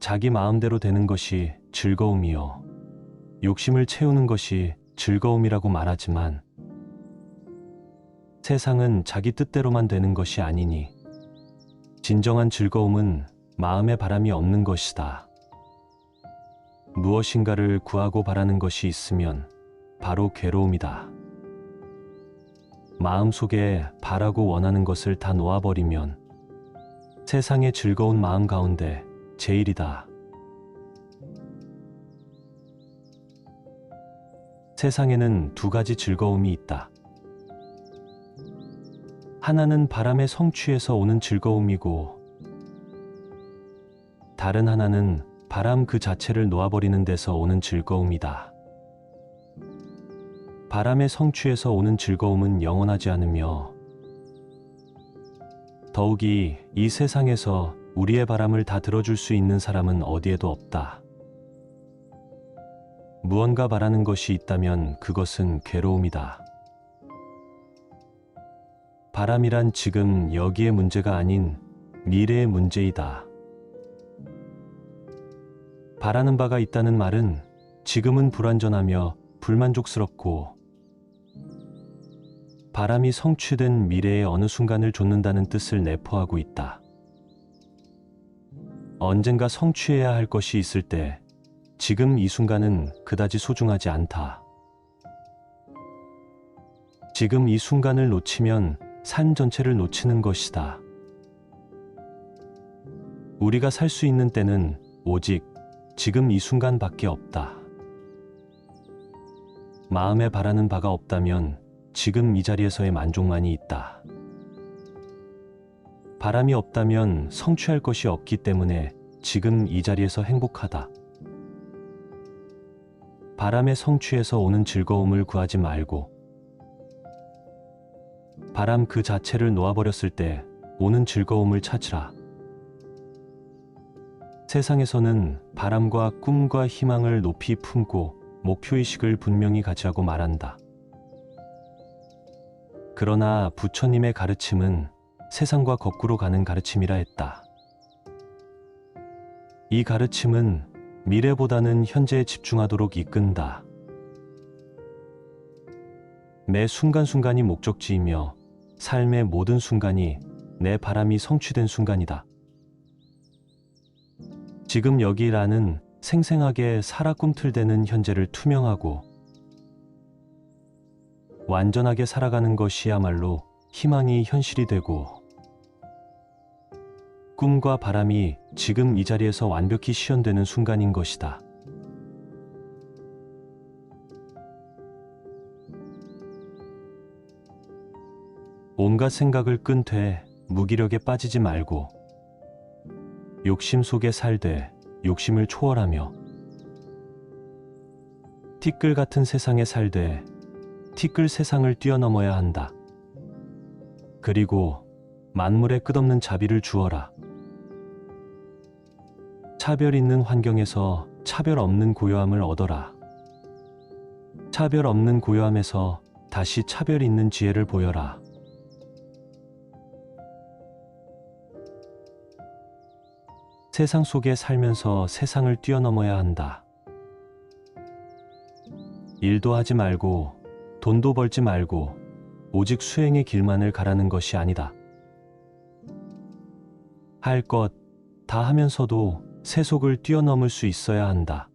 자기 마음대로 되는 것이 즐거움이요. 욕심을 채우는 것이 즐거움이라고 말하지만 세상은 자기 뜻대로만 되는 것이 아니니 진정한 즐거움은 마음에 바람이 없는 것이다. 무엇인가를 구하고 바라는 것이 있으면 바로 괴로움이다. 마음속에 바라고 원하는 것을 다 놓아버리면 세상의 즐거운 마음 가운데 제일이다. 세상에는 두 가지 즐거움이 있다. 하나는 바람의 성취에서 오는 즐거움이고 다른 하나는 바람 그 자체를 놓아버리는 데서 오는 즐거움이다. 바람의 성취에서 오는 즐거움은 영원하지 않으며 더욱이 이 세상에서 우리의 바람을 다 들어줄 수 있는 사람은 어디에도 없다. 무언가 바라는 것이 있다면 그것은 괴로움이다. 바람이란 지금 여기의 문제가 아닌 미래의 문제이다. 바라는 바가 있다는 말은 지금은 불완전하며 불만족스럽고 바람이 성취된 미래의 어느 순간을 좇는다는 뜻을 내포하고 있다. 언젠가 성취해야 할 것이 있을 때 지금 이 순간은 그다지 소중하지 않다. 지금 이 순간을 놓치면 삶 전체를 놓치는 것이다. 우리가 살 수 있는 때는 오직 지금 이 순간밖에 없다. 마음에 바라는 바가 없다면 지금 이 자리에서의 만족만이 있다. 바람이 없다면 성취할 것이 없기 때문에 지금 이 자리에서 행복하다. 바람의 성취에서 오는 즐거움을 구하지 말고 바람 그 자체를 놓아버렸을 때 오는 즐거움을 찾으라. 세상에서는 바람과 꿈과 희망을 높이 품고 목표의식을 분명히 가지라고 말한다. 그러나 부처님의 가르침은 세상과 거꾸로 가는 가르침이라 했다. 이 가르침은 미래보다는 현재에 집중하도록 이끈다. 매 순간순간이 목적지이며 삶의 모든 순간이 내 바람이 성취된 순간이다. 지금 여기라는 생생하게 살아 꿈틀대는 현재를 투명하고 완전하게 살아가는 것이야말로 희망이 현실이 되고 꿈과 바람이 지금 이 자리에서 완벽히 실현되는 순간인 것이다. 온갖 생각을 끈되 무기력에 빠지지 말고 욕심 속에 살되 욕심을 초월하며 티끌 같은 세상에 살되 티끌 세상을 뛰어넘어야 한다. 그리고 만물에 끝없는 자비를 주어라. 차별 있는 환경에서 차별 없는 고요함을 얻어라. 차별 없는 고요함에서 다시 차별 있는 지혜를 보여라. 세상 속에 살면서 세상을 뛰어넘어야 한다. 일도 하지 말고 돈도 벌지 말고 오직 수행의 길만을 가라는 것이 아니다. 할 것 다 하면서도 세속을 뛰어넘을 수 있어야 한다.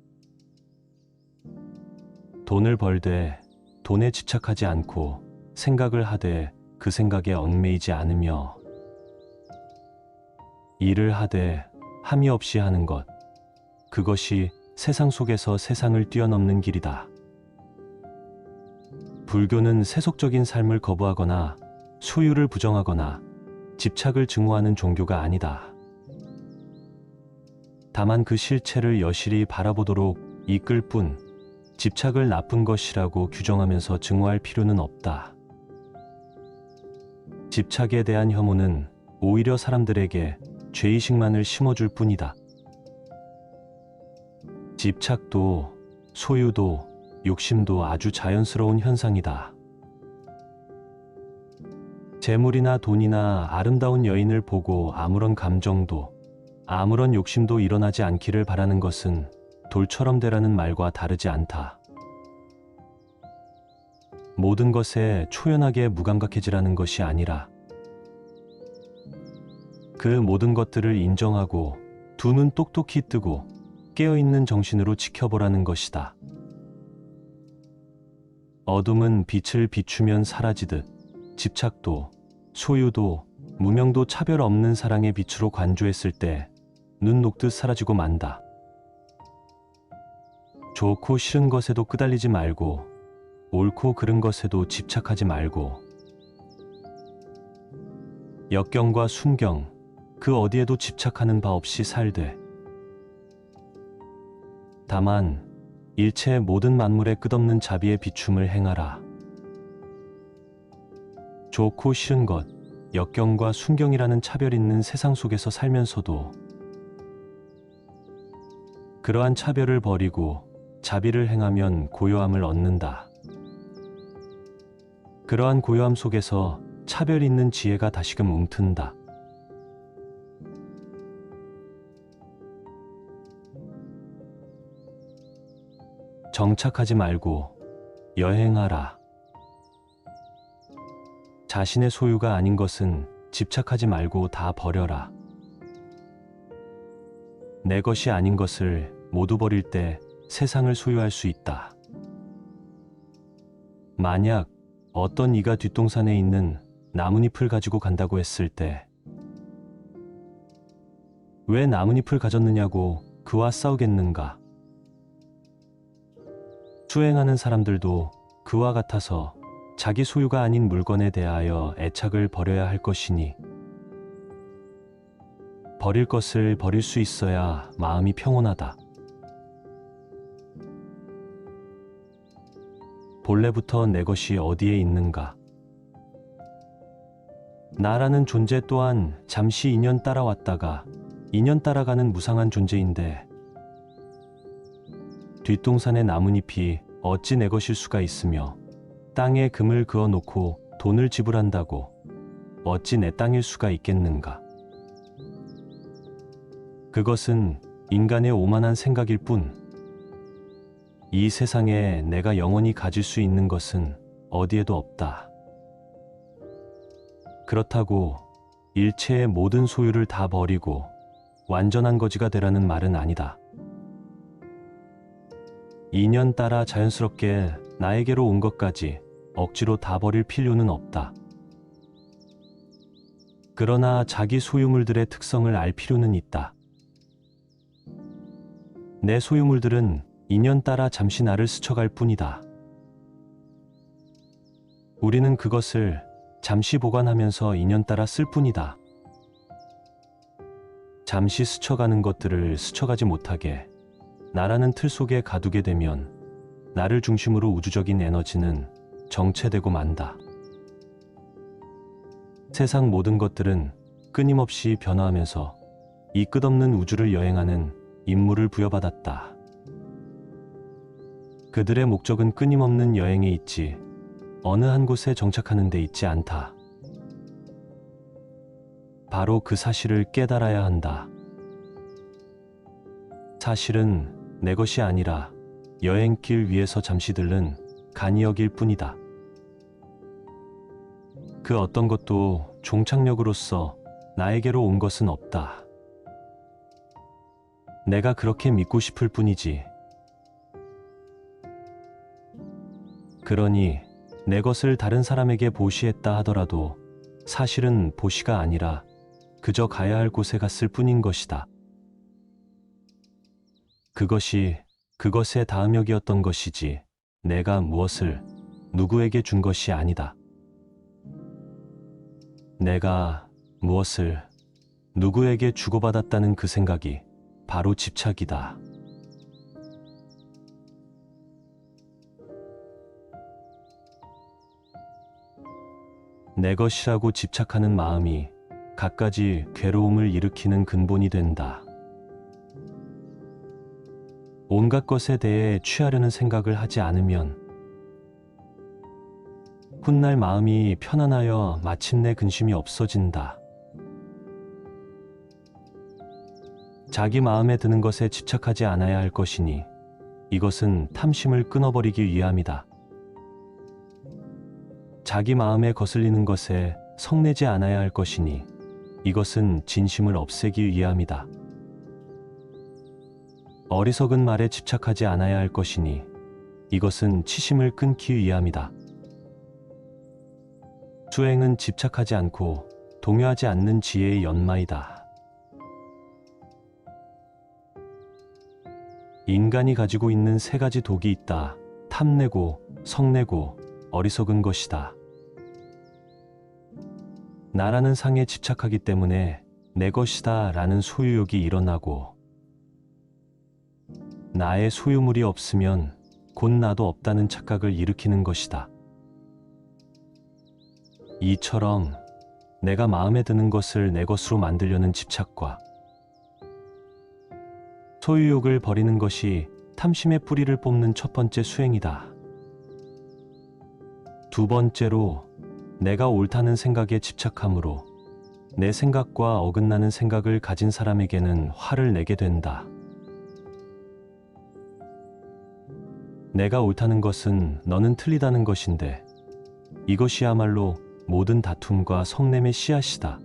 돈을 벌되 돈에 집착하지 않고 생각을 하되 그 생각에 얽매이지 않으며 일을 하되 함이 없이 하는 것, 그것이 세상 속에서 세상을 뛰어넘는 길이다. 불교는 세속적인 삶을 거부하거나 소유를 부정하거나 집착을 증오하는 종교가 아니다. 다만 그 실체를 여실히 바라보도록 이끌 뿐 집착을 나쁜 것이라고 규정하면서 증오할 필요는 없다. 집착에 대한 혐오는 오히려 사람들에게 죄의식만을 심어줄 뿐이다. 집착도 소유도 욕심도 아주 자연스러운 현상이다. 재물이나 돈이나 아름다운 여인을 보고 아무런 감정도 아무런 욕심도 일어나지 않기를 바라는 것은 돌처럼 되라는 말과 다르지 않다. 모든 것에 초연하게 무감각해지라는 것이 아니라 그 모든 것들을 인정하고 두 눈 똑똑히 뜨고 깨어있는 정신으로 지켜보라는 것이다. 어둠은 빛을 비추면 사라지듯 집착도, 소유도, 무명도 차별 없는 사랑의 빛으로 관조했을 때 눈 녹듯 사라지고 만다. 좋고 싫은 것에도 끄달리지 말고 옳고 그른 것에도 집착하지 말고 역경과 순경 그 어디에도 집착하는 바 없이 살되 다만 일체의 모든 만물에 끝없는 자비의 비춤을 행하라. 좋고 싫은 것, 역경과 순경이라는 차별 있는 세상 속에서 살면서도 그러한 차별을 버리고 자비를 행하면 고요함을 얻는다. 그러한 고요함 속에서 차별 있는 지혜가 다시금 움튼다. 정착하지 말고 여행하라. 자신의 소유가 아닌 것은 집착하지 말고 다 버려라. 내 것이 아닌 것을 모두 버릴 때 세상을 소유할 수 있다. 만약 어떤 이가 뒷동산에 있는 나뭇잎을 가지고 간다고 했을 때 왜 나뭇잎을 가졌느냐고 그와 싸우겠는가? 수행하는 사람들도 그와 같아서 자기 소유가 아닌 물건에 대하여 애착을 버려야 할 것이니 버릴 것을 버릴 수 있어야 마음이 평온하다. 본래부터 내 것이 어디에 있는가? 나라는 존재 또한 잠시 인연 따라왔다가 인연 따라가는 무상한 존재인데 뒷동산의 나뭇잎이 어찌 내 것일 수가 있으며 땅에 금을 그어 놓고 돈을 지불한다고 어찌 내 땅일 수가 있겠는가? 그것은 인간의 오만한 생각일 뿐, 이 세상에 내가 영원히 가질 수 있는 것은 어디에도 없다. 그렇다고 일체의 모든 소유를 다 버리고 완전한 거지가 되라는 말은 아니다. 인연 따라 자연스럽게 나에게로 온 것까지 억지로 다 버릴 필요는 없다. 그러나 자기 소유물들의 특성을 알 필요는 있다. 내 소유물들은 인연 따라 잠시 나를 스쳐갈 뿐이다. 우리는 그것을 잠시 보관하면서 인연 따라 쓸 뿐이다. 잠시 스쳐가는 것들을 스쳐가지 못하게 나라는 틀 속에 가두게 되면 나를 중심으로 우주적인 에너지는 정체되고 만다. 세상 모든 것들은 끊임없이 변화하면서 이 끝없는 우주를 여행하는 임무를 부여받았다. 그들의 목적은 끊임없는 여행에 있지 어느 한 곳에 정착하는 데 있지 않다. 바로 그 사실을 깨달아야 한다. 사실은 내 것이 아니라 여행길 위에서 잠시 들른 간이역일 뿐이다. 그 어떤 것도 종착역으로서 나에게로 온 것은 없다. 내가 그렇게 믿고 싶을 뿐이지. 그러니 내 것을 다른 사람에게 보시했다 하더라도 사실은 보시가 아니라 그저 가야 할 곳에 갔을 뿐인 것이다. 그것이 그것의 다음역이었던 것이지 내가 무엇을 누구에게 준 것이 아니다. 내가 무엇을 누구에게 주고받았다는 그 생각이 바로 집착이다. 내 것이라고 집착하는 마음이 갖가지 괴로움을 일으키는 근본이 된다. 온갖 것에 대해 취하려는 생각을 하지 않으면 훗날 마음이 편안하여 마침내 근심이 없어진다. 자기 마음에 드는 것에 집착하지 않아야 할 것이니 이것은 탐심을 끊어버리기 위함이다. 자기 마음에 거슬리는 것에 성내지 않아야 할 것이니 이것은 진심을 없애기 위함이다. 어리석은 말에 집착하지 않아야 할 것이니 이것은 치심을 끊기 위함이다. 수행은 집착하지 않고 동요하지 않는 지혜의 연마이다. 인간이 가지고 있는 세 가지 독이 있다. 탐내고, 성내고, 어리석은 것이다. 나라는 상에 집착하기 때문에 내 것이다 라는 소유욕이 일어나고, 나의 소유물이 없으면 곧 나도 없다는 착각을 일으키는 것이다. 이처럼 내가 마음에 드는 것을 내 것으로 만들려는 집착과 소유욕을 버리는 것이 탐심의 뿌리를 뽑는 첫 번째 수행이다. 두 번째로 내가 옳다는 생각에 집착함으로 내 생각과 어긋나는 생각을 가진 사람에게는 화를 내게 된다. 내가 옳다는 것은 너는 틀리다는 것인데 이것이야말로 모든 다툼과 성냄의 씨앗이다.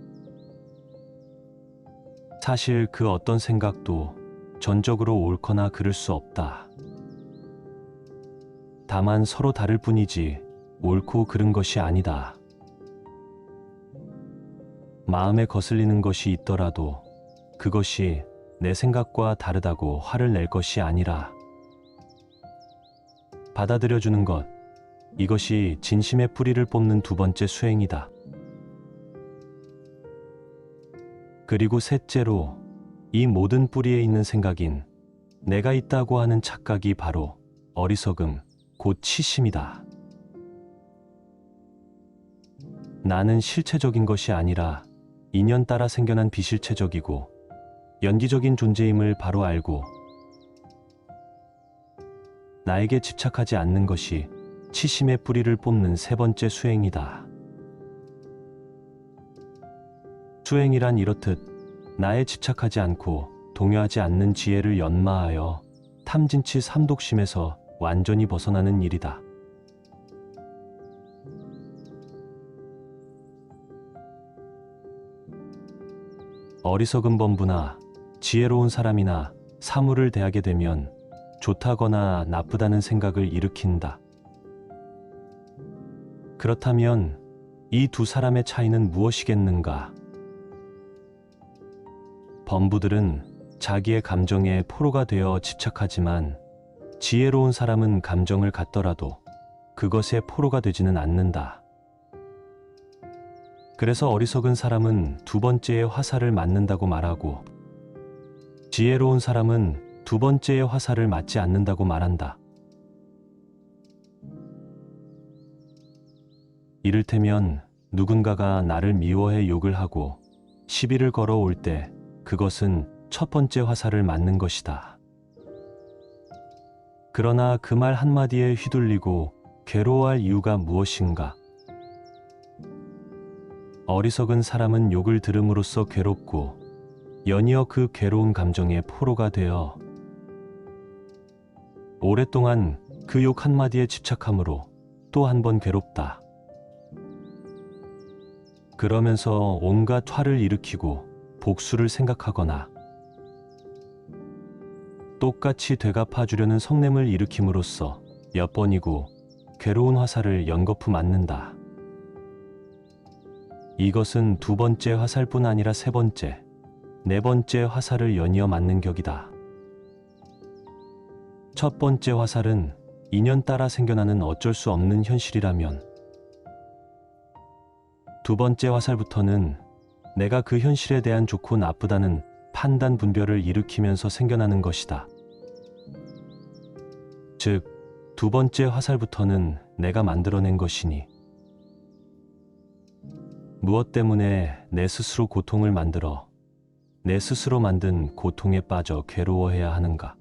사실 그 어떤 생각도 전적으로 옳거나 그를 수 없다. 다만 서로 다를 뿐이지 옳고 그른 것이 아니다. 마음에 거슬리는 것이 있더라도 그것이 내 생각과 다르다고 화를 낼 것이 아니라 받아들여주는 것, 이것이 진심의 뿌리를 뽑는 두 번째 수행이다. 그리고 셋째로 이 모든 뿌리에 있는 생각인 내가 있다고 하는 착각이 바로 어리석음, 곧 치심이다. 나는 실체적인 것이 아니라 인연 따라 생겨난 비실체적이고 연기적인 존재임을 바로 알고 나에게 집착하지 않는 것이 치심의 뿌리를 뽑는 세 번째 수행이다. 수행이란 이렇듯 나에 집착하지 않고 동요하지 않는 지혜를 연마하여 탐진치 삼독심에서 완전히 벗어나는 일이다. 어리석은 범부나 지혜로운 사람이나 사물을 대하게 되면 좋다거나 나쁘다는 생각을 일으킨다. 그렇다면 이 두 사람의 차이는 무엇이겠는가? 범부들은 자기의 감정에 포로가 되어 집착하지만 지혜로운 사람은 감정을 갖더라도 그것에 포로가 되지는 않는다. 그래서 어리석은 사람은 두 번째의 화살을 맞는다고 말하고 지혜로운 사람은 두 번째의 화살을 맞지 않는다고 말한다. 이를테면 누군가가 나를 미워해 욕을 하고 시비를 걸어올 때 그것은 첫 번째 화살을 맞는 것이다. 그러나 그 말 한마디에 휘둘리고 괴로워할 이유가 무엇인가? 어리석은 사람은 욕을 들음으로써 괴롭고 연이어 그 괴로운 감정에 포로가 되어 오랫동안 그 욕 한마디에 집착함으로 또 한 번 괴롭다. 그러면서 온갖 화를 일으키고 복수를 생각하거나 똑같이 되갚아주려는 성냄을 일으킴으로써 몇 번이고 괴로운 화살을 연거푸 맞는다. 이것은 두 번째 화살뿐 아니라 세 번째, 네 번째 화살을 연이어 맞는 격이다. 첫 번째 화살은 인연 따라 생겨나는 어쩔 수 없는 현실이라면 두 번째 화살부터는 내가 그 현실에 대한 좋고 나쁘다는 판단 분별을 일으키면서 생겨나는 것이다. 즉, 두 번째 화살부터는 내가 만들어낸 것이니 무엇 때문에 내 스스로 고통을 만들어 내 스스로 만든 고통에 빠져 괴로워해야 하는가?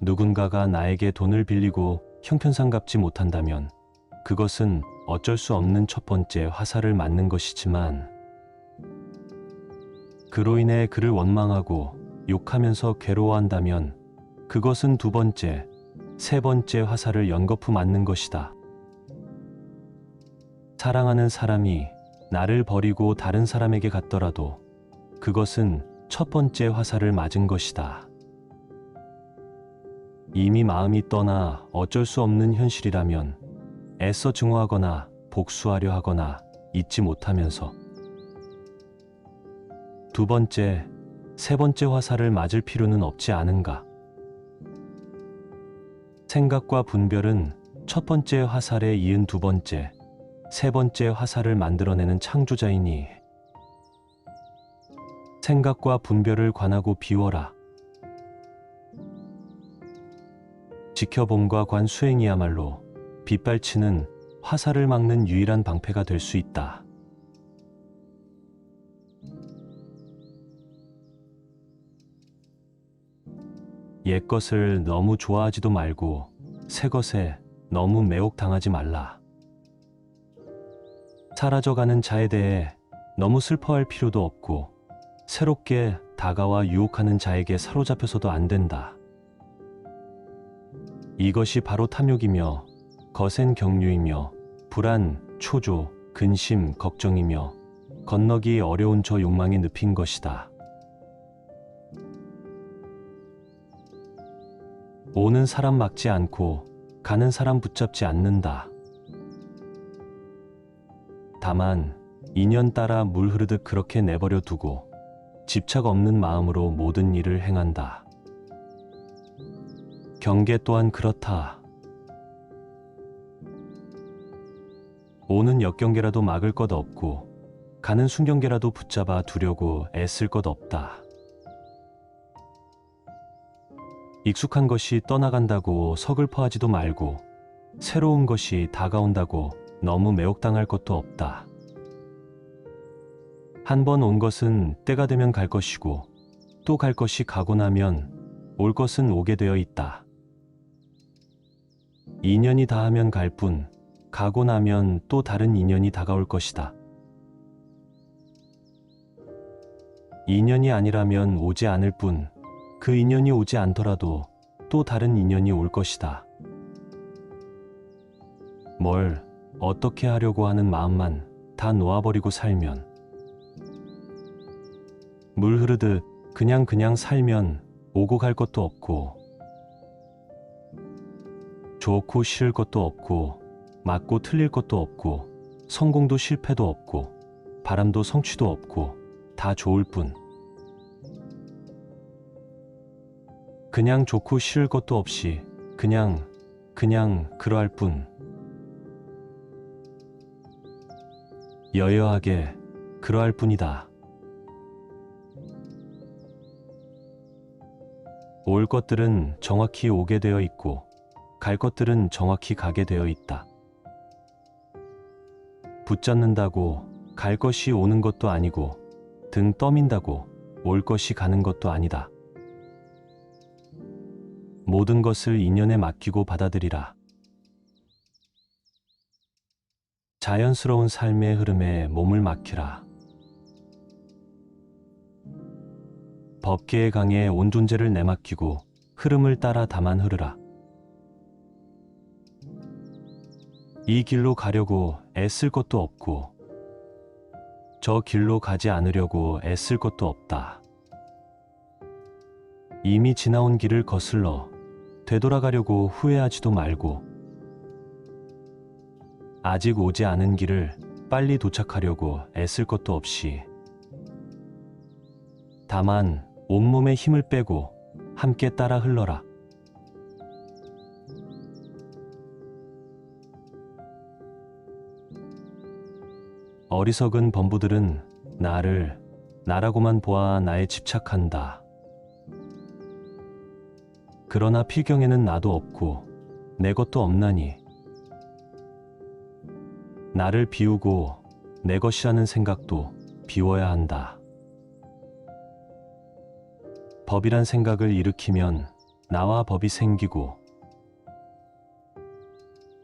누군가가 나에게 돈을 빌리고 형편상 갚지 못한다면 그것은 어쩔 수 없는 첫 번째 화살을 맞는 것이지만 그로 인해 그를 원망하고 욕하면서 괴로워한다면 그것은 두 번째, 세 번째 화살을 연거푸 맞는 것이다. 사랑하는 사람이 나를 버리고 다른 사람에게 갔더라도 그것은 첫 번째 화살을 맞은 것이다. 이미 마음이 떠나 어쩔 수 없는 현실이라면 애써 증오하거나 복수하려 하거나 잊지 못하면서 두 번째, 세 번째 화살을 맞을 필요는 없지 않은가? 생각과 분별은 첫 번째 화살에 이은 두 번째, 세 번째 화살을 만들어내는 창조자이니 생각과 분별을 관하고 비워라. 지켜봄과 관 수행이야말로 빗발치는 화살을 막는 유일한 방패가 될 수 있다. 옛것을 너무 좋아하지도 말고 새 것에 너무 매혹당하지 말라. 사라져가는 자에 대해 너무 슬퍼할 필요도 없고 새롭게 다가와 유혹하는 자에게 사로잡혀서도 안 된다. 이것이 바로 탐욕이며 거센 경륜이며 불안, 초조, 근심, 걱정이며 건너기 어려운 저 욕망의 늪인 것이다. 오는 사람 막지 않고 가는 사람 붙잡지 않는다. 다만 인연 따라 물 흐르듯 그렇게 내버려 두고 집착 없는 마음으로 모든 일을 행한다. 경계 또한 그렇다. 오는 역경계라도 막을 것 없고 가는 순경계라도 붙잡아 두려고 애쓸 것 없다. 익숙한 것이 떠나간다고 서글퍼하지도 말고 새로운 것이 다가온다고 너무 매혹당할 것도 없다. 한 번 온 것은 때가 되면 갈 것이고 또 갈 것이 가고 나면 올 것은 오게 되어 있다. 인연이 닿으면 갈 뿐 가고 나면 또 다른 인연이 다가올 것이다. 인연이 아니라면 오지 않을 뿐 그 인연이 오지 않더라도 또 다른 인연이 올 것이다. 뭘 어떻게 하려고 하는 마음만 다 놓아버리고 살면 물 흐르듯 그냥 살면 오고 갈 것도 없고 좋고 싫을 것도 없고 맞고 틀릴 것도 없고 성공도 실패도 없고 바람도 성취도 없고 다 좋을 뿐 그냥 좋고 싫을 것도 없이 그냥 그러할 뿐 여여하게 그러할 뿐이다. 올 것들은 정확히 오게 되어 있고 갈 것들은 정확히 가게 되어 있다. 붙잡는다고 갈 것이 오는 것도 아니고 등 떠민다고 올 것이 가는 것도 아니다. 모든 것을 인연에 맡기고 받아들이라. 자연스러운 삶의 흐름에 몸을 맡기라. 법계의 강에 온 존재를 내맡기고 흐름을 따라 다만 흐르라. 이 길로 가려고 애쓸 것도 없고 저 길로 가지 않으려고 애쓸 것도 없다. 이미 지나온 길을 거슬러 되돌아가려고 후회하지도 말고 아직 오지 않은 길을 빨리 도착하려고 애쓸 것도 없이 다만 온몸에 힘을 빼고 함께 따라 흘러라. 어리석은 범부들은 나를 나라고만 보아 나에 집착한다. 그러나 필경에는 나도 없고 내 것도 없나니 나를 비우고 내 것이라는 생각도 비워야 한다. 법이란 생각을 일으키면 나와 법이 생기고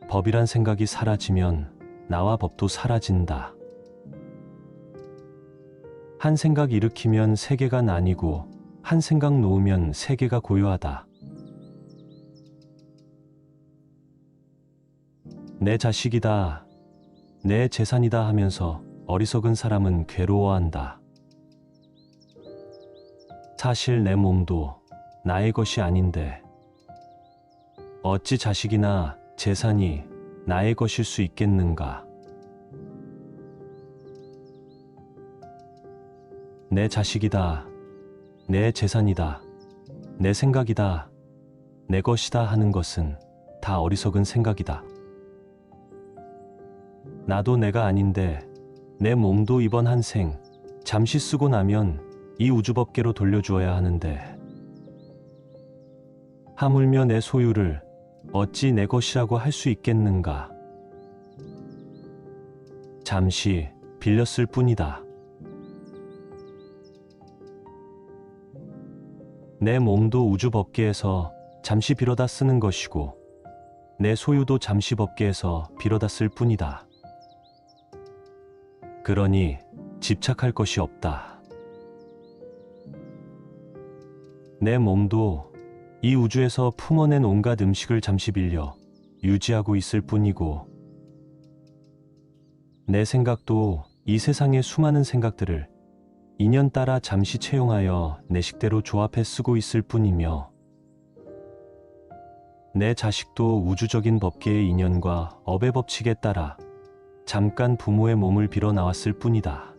법이란 생각이 사라지면 나와 법도 사라진다. 한 생각 일으키면 세계가 나뉘고 한 생각 놓으면 세계가 고요하다. 내 자식이다, 내 재산이다 하면서 어리석은 사람은 괴로워한다. 사실 내 몸도 나의 것이 아닌데 어찌 자식이나 재산이 나의 것일 수 있겠는가? 내 자식이다, 내 재산이다, 내 생각이다, 내 것이다 하는 것은 다 어리석은 생각이다. 나도 내가 아닌데 내 몸도 이번 한 생 잠시 쓰고 나면 이 우주법계로 돌려주어야 하는데 하물며 내 소유를 어찌 내 것이라고 할 수 있겠는가? 잠시 빌렸을 뿐이다. 내 몸도 우주법계에서 잠시 빌어다 쓰는 것이고 내 소유도 잠시 법계에서 빌어다 쓸 뿐이다. 그러니 집착할 것이 없다. 내 몸도 이 우주에서 품어낸 온갖 음식을 잠시 빌려 유지하고 있을 뿐이고 내 생각도 이 세상의 수많은 생각들을 인연 따라 잠시 채용하여 내 식대로 조합해 쓰고 있을 뿐이며 내 자식도 우주적인 법계의 인연과 업의 법칙에 따라 잠깐 부모의 몸을 빌어 나왔을 뿐이다.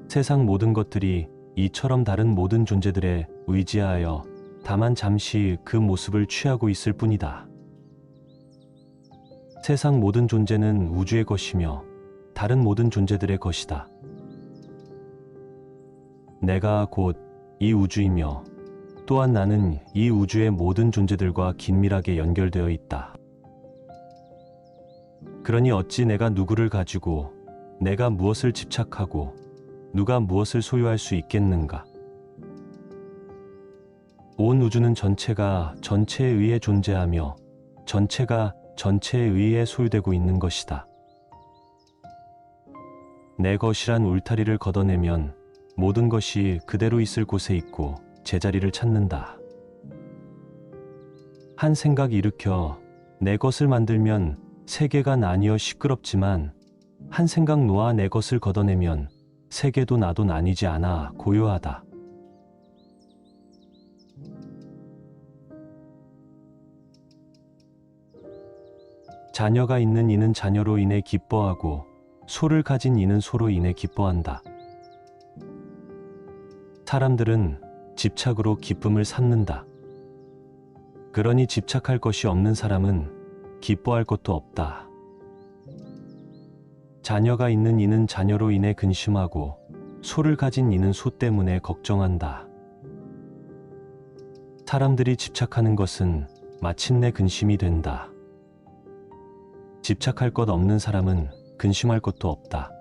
세상 모든 것들이 이처럼 다른 모든 존재들에 의지하여 다만 잠시 그 모습을 취하고 있을 뿐이다. 세상 모든 존재는 우주의 것이며 다른 모든 존재들의 것이다. 내가 곧 이 우주이며 또한 나는 이 우주의 모든 존재들과 긴밀하게 연결되어 있다. 그러니 어찌 내가 누구를 가지고 내가 무엇을 집착하고 누가 무엇을 소유할 수 있겠는가? 온 우주는 전체가 전체에 의해 존재하며 전체가 전체에 의해 소유되고 있는 것이다. 내 것이란 울타리를 걷어내면 모든 것이 그대로 있을 곳에 있고 제자리를 찾는다. 한 생각 일으켜 내 것을 만들면 세계가 나뉘어 시끄럽지만 한 생각 놓아 내 것을 걷어내면 세계도 나도 나뉘지 않아 고요하다. 자녀가 있는 이는 자녀로 인해 기뻐하고 소를 가진 이는 소로 인해 기뻐한다. 사람들은 집착으로 기쁨을 삼는다. 그러니 집착할 것이 없는 사람은 기뻐할 것도 없다. 자녀가 있는 이는 자녀로 인해 근심하고 소를 가진 이는 소 때문에 걱정한다. 사람들이 집착하는 것은 마침내 근심이 된다. 집착할 것 없는 사람은 근심할 것도 없다.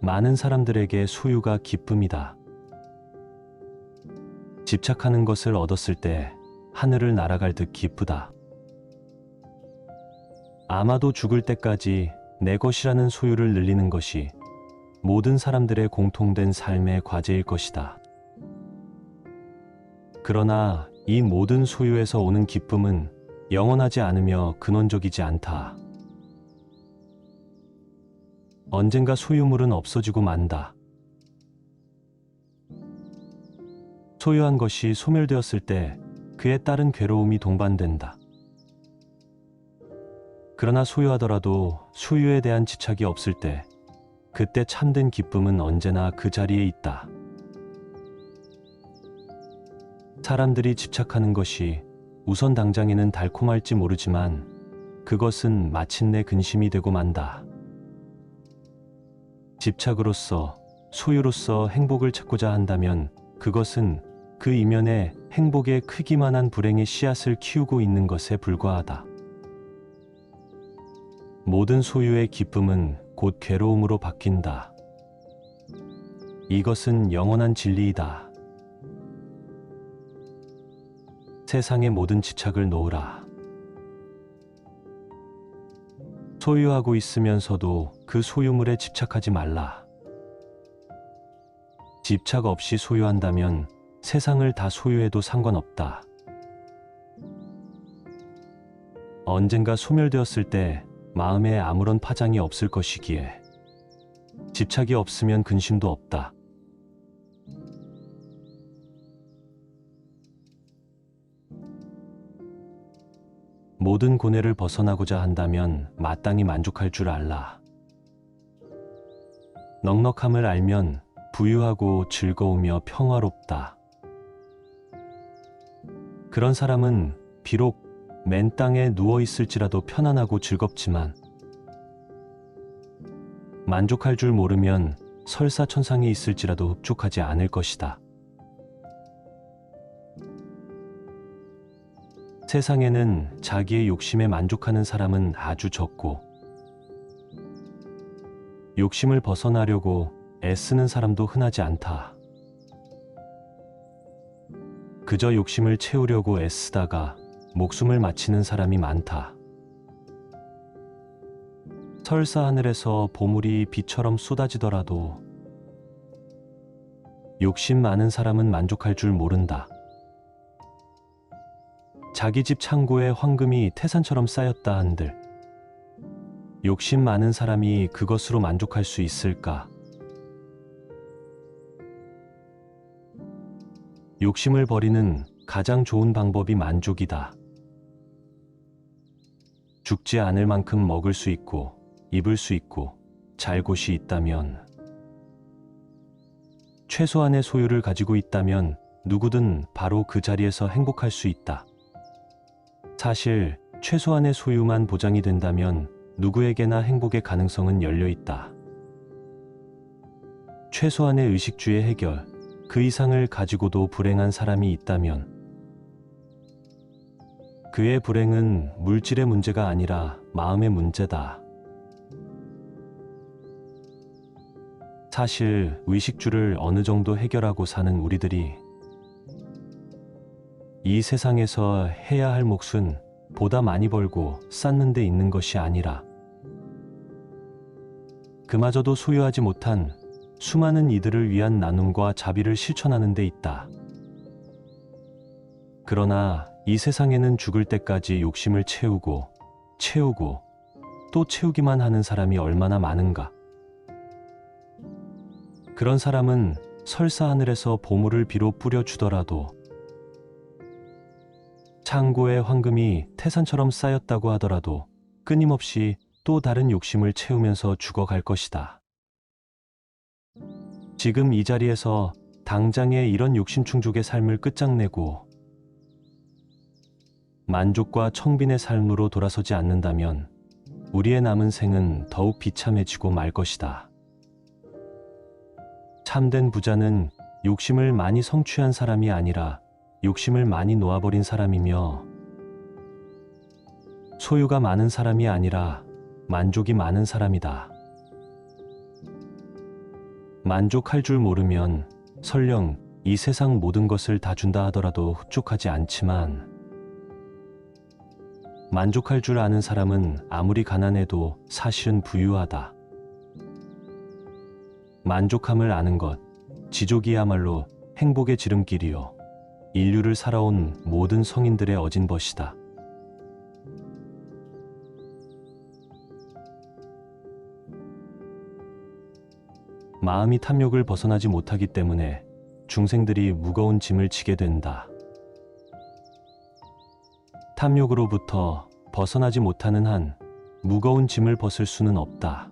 많은 사람들에게 소유가 기쁨이다. 집착하는 것을 얻었을 때 하늘을 날아갈 듯 기쁘다. 아마도 죽을 때까지 내 것이라는 소유를 늘리는 것이 모든 사람들의 공통된 삶의 과제일 것이다. 그러나 이 모든 소유에서 오는 기쁨은 영원하지 않으며 근원적이지 않다. 언젠가 소유물은 없어지고 만다. 소유한 것이 소멸되었을 때 그에 따른 괴로움이 동반된다. 그러나 소유하더라도 소유에 대한 집착이 없을 때 그때 참된 기쁨은 언제나 그 자리에 있다. 사람들이 집착하는 것이 우선 당장에는 달콤할지 모르지만 그것은 마침내 근심이 되고 만다. 집착으로서 소유로서 행복을 찾고자 한다면 그것은 그 이면에 행복의 크기만한 불행의 씨앗을 키우고 있는 것에 불과하다. 모든 소유의 기쁨은 곧 괴로움으로 바뀐다. 이것은 영원한 진리이다. 세상의 모든 집착을 놓으라. 소유하고 있으면서도 그 소유물에 집착하지 말라. 집착 없이 소유한다면 세상을 다 소유해도 상관없다. 언젠가 소멸되었을 때 마음에 아무런 파장이 없을 것이기에 집착이 없으면 근심도 없다. 모든 고뇌를 벗어나고자 한다면 마땅히 만족할 줄 알라. 넉넉함을 알면 부유하고 즐거우며 평화롭다. 그런 사람은 비록 맨 땅에 누워 있을지라도 편안하고 즐겁지만 만족할 줄 모르면 설사천상에 있을지라도 흡족하지 않을 것이다. 세상에는 자기의 욕심에 만족하는 사람은 아주 적고 욕심을 벗어나려고 애쓰는 사람도 흔하지 않다. 그저 욕심을 채우려고 애쓰다가 목숨을 마치는 사람이 많다. 설사 하늘에서 보물이 비처럼 쏟아지더라도 욕심 많은 사람은 만족할 줄 모른다. 자기 집 창고에 황금이 태산처럼 쌓였다 한들 욕심 많은 사람이 그것으로 만족할 수 있을까? 욕심을 버리는 가장 좋은 방법이 만족이다. 죽지 않을 만큼 먹을 수 있고 입을 수 있고 잘 곳이 있다면, 최소한의 소유를 가지고 있다면 누구든 바로 그 자리에서 행복할 수 있다. 사실 최소한의 소유만 보장이 된다면 누구에게나 행복의 가능성은 열려 있다. 최소한의 의식주의 해결, 그 이상을 가지고도 불행한 사람이 있다면 그의 불행은 물질의 문제가 아니라 마음의 문제다. 사실 의식주를 어느 정도 해결하고 사는 우리들이 이 세상에서 해야 할 몫은 보다 많이 벌고 쌓는 데 있는 것이 아니라 그마저도 소유하지 못한 수많은 이들을 위한 나눔과 자비를 실천하는 데 있다. 그러나 이 세상에는 죽을 때까지 욕심을 채우고 또 채우기만 하는 사람이 얼마나 많은가. 그런 사람은 설사 하늘에서 보물을 비로 뿌려주더라도, 창고에 황금이 태산처럼 쌓였다고 하더라도 끊임없이 또 다른 욕심을 채우면서 죽어갈 것이다. 지금 이 자리에서 당장에 이런 욕심 충족의 삶을 끝장내고 만족과 청빈의 삶으로 돌아서지 않는다면 우리의 남은 생은 더욱 비참해지고 말 것이다. 참된 부자는 욕심을 많이 성취한 사람이 아니라 욕심을 많이 놓아버린 사람이며, 소유가 많은 사람이 아니라 만족이 많은 사람이다. 만족할 줄 모르면 설령 이 세상 모든 것을 다 준다 하더라도 흡족하지 않지만, 만족할 줄 아는 사람은 아무리 가난해도 사실은 부유하다. 만족함을 아는 것, 지족이야말로 행복의 지름길이요, 인류를 살아온 모든 성인들의 어진 벗이다. 마음이 탐욕을 벗어나지 못하기 때문에 중생들이 무거운 짐을 지게 된다. 탐욕으로부터 벗어나지 못하는 한 무거운 짐을 벗을 수는 없다.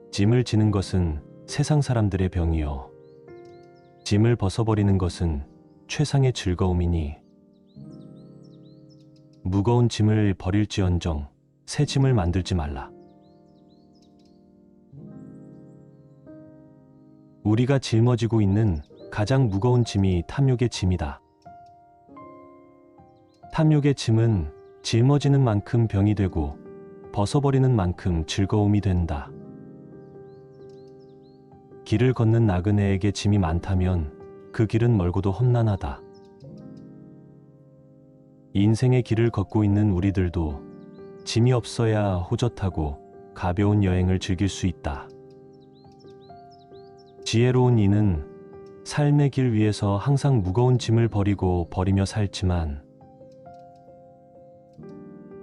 짐을 지는 것은 세상 사람들의 병이요, 짐을 벗어버리는 것은 최상의 즐거움이니, 무거운 짐을 버릴지언정 새 짐을 만들지 말라. 우리가 짊어지고 있는 가장 무거운 짐이 탐욕의 짐이다. 탐욕의 짐은 짊어지는 만큼 병이 되고 벗어버리는 만큼 즐거움이 된다. 길을 걷는 나그네에게 짐이 많다면 그 길은 멀고도 험난하다. 인생의 길을 걷고 있는 우리들도 짐이 없어야 호젓하고 가벼운 여행을 즐길 수 있다. 지혜로운 이는 삶의 길 위에서 항상 무거운 짐을 버리며 살지만,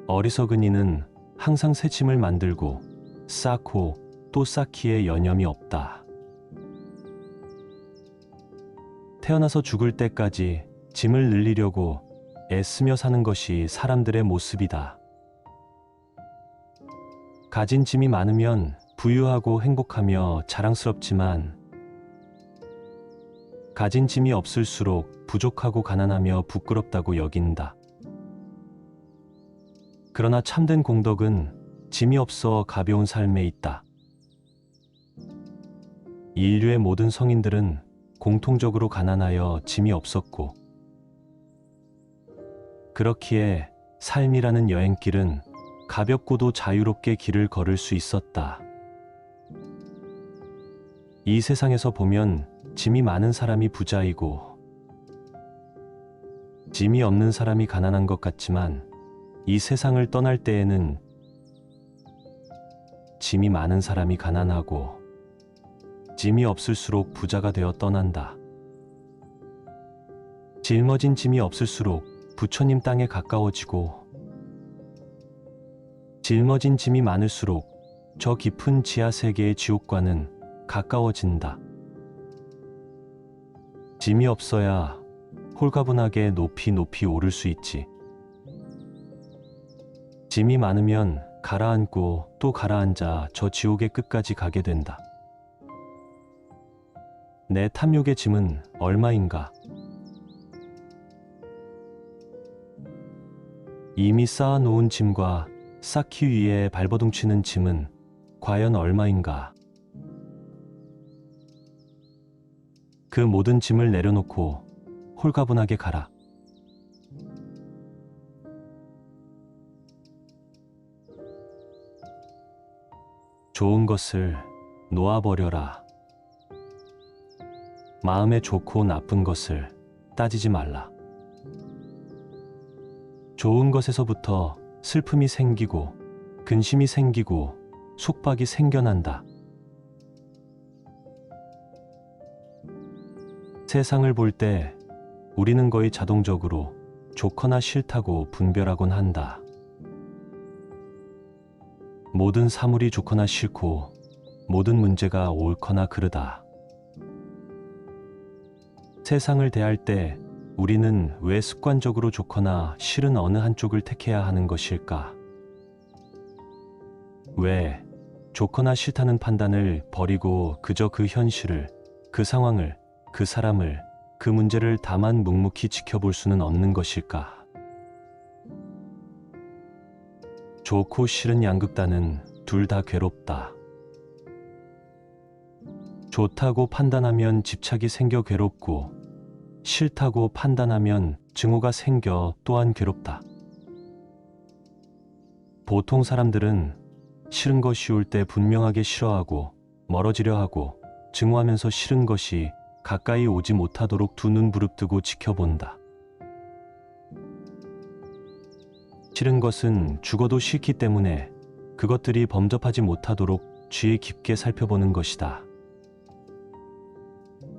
어리석은 이는 항상 새 짐을 만들고 쌓고 또 쌓기에 여념이 없다. 태어나서 죽을 때까지 짐을 늘리려고 애쓰며 사는 것이 사람들의 모습이다. 가진 짐이 많으면 부유하고 행복하며 자랑스럽지만, 가진 짐이 없을수록 부족하고 가난하며 부끄럽다고 여긴다. 그러나 참된 공덕은 짐이 없어 가벼운 삶에 있다. 인류의 모든 성인들은 공통적으로 가난하여 짐이 없었고, 그렇기에 삶이라는 여행길은 가볍고도 자유롭게 길을 걸을 수 있었다. 이 세상에서 보면 짐이 많은 사람이 부자이고 짐이 없는 사람이 가난한 것 같지만, 이 세상을 떠날 때에는 짐이 많은 사람이 가난하고 짐이 없을수록 부자가 되어 떠난다. 짊어진 짐이 없을수록 부처님 땅에 가까워지고, 짊어진 짐이 많을수록 저 깊은 지하 세계의 지옥과는 가까워진다. 짐이 없어야 홀가분하게 높이 높이 오를 수 있지. 짐이 많으면 가라앉고 또 가라앉아 저 지옥의 끝까지 가게 된다. 내 탐욕의 짐은 얼마인가? 이미 쌓아놓은 짐과 쌓기 위해 발버둥 치는 짐은 과연 얼마인가? 그 모든 짐을 내려놓고 홀가분하게 가라. 좋은 것을 놓아버려라. 마음에 좋고 나쁜 것을 따지지 말라. 좋은 것에서부터 슬픔이 생기고 근심이 생기고 속박이 생겨난다. 세상을 볼 때 우리는 거의 자동적으로 좋거나 싫다고 분별하곤 한다. 모든 사물이 좋거나 싫고 모든 문제가 옳거나 그르다. 세상을 대할 때 우리는 왜 습관적으로 좋거나 싫은 어느 한쪽을 택해야 하는 것일까? 왜 좋거나 싫다는 판단을 버리고 그저 그 현실을, 그 상황을, 그 사람을, 그 문제를 다만 묵묵히 지켜볼 수는 없는 것일까? 좋고 싫은 양극단은 둘 다 괴롭다. 좋다고 판단하면 집착이 생겨 괴롭고, 싫다고 판단하면 증오가 생겨 또한 괴롭다. 보통 사람들은 싫은 것이 올 때 분명하게 싫어하고 멀어지려 하고, 증오하면서 싫은 것이 가까이 오지 못하도록 두 눈 부릅뜨고 지켜본다. 싫은 것은 죽어도 싫기 때문에 그것들이 범접하지 못하도록 주의 깊게 살펴보는 것이다.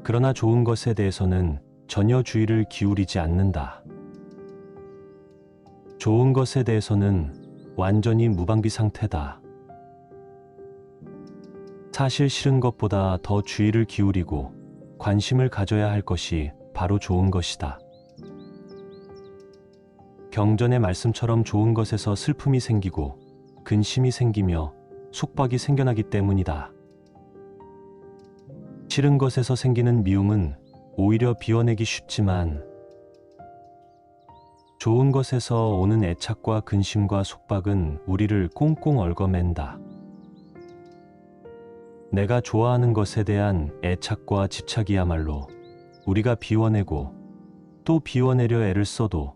그러나 좋은 것에 대해서는 전혀 주의를 기울이지 않는다. 좋은 것에 대해서는 완전히 무방비 상태다. 사실 싫은 것보다 더 주의를 기울이고 관심을 가져야 할 것이 바로 좋은 것이다. 경전의 말씀처럼 좋은 것에서 슬픔이 생기고 근심이 생기며 속박이 생겨나기 때문이다. 싫은 것에서 생기는 미움은 오히려 비워내기 쉽지만, 좋은 것에서 오는 애착과 근심과 속박은 우리를 꽁꽁 얽어맨다. 내가 좋아하는 것에 대한 애착과 집착이야말로 우리가 비워내고 또 비워내려 애를 써도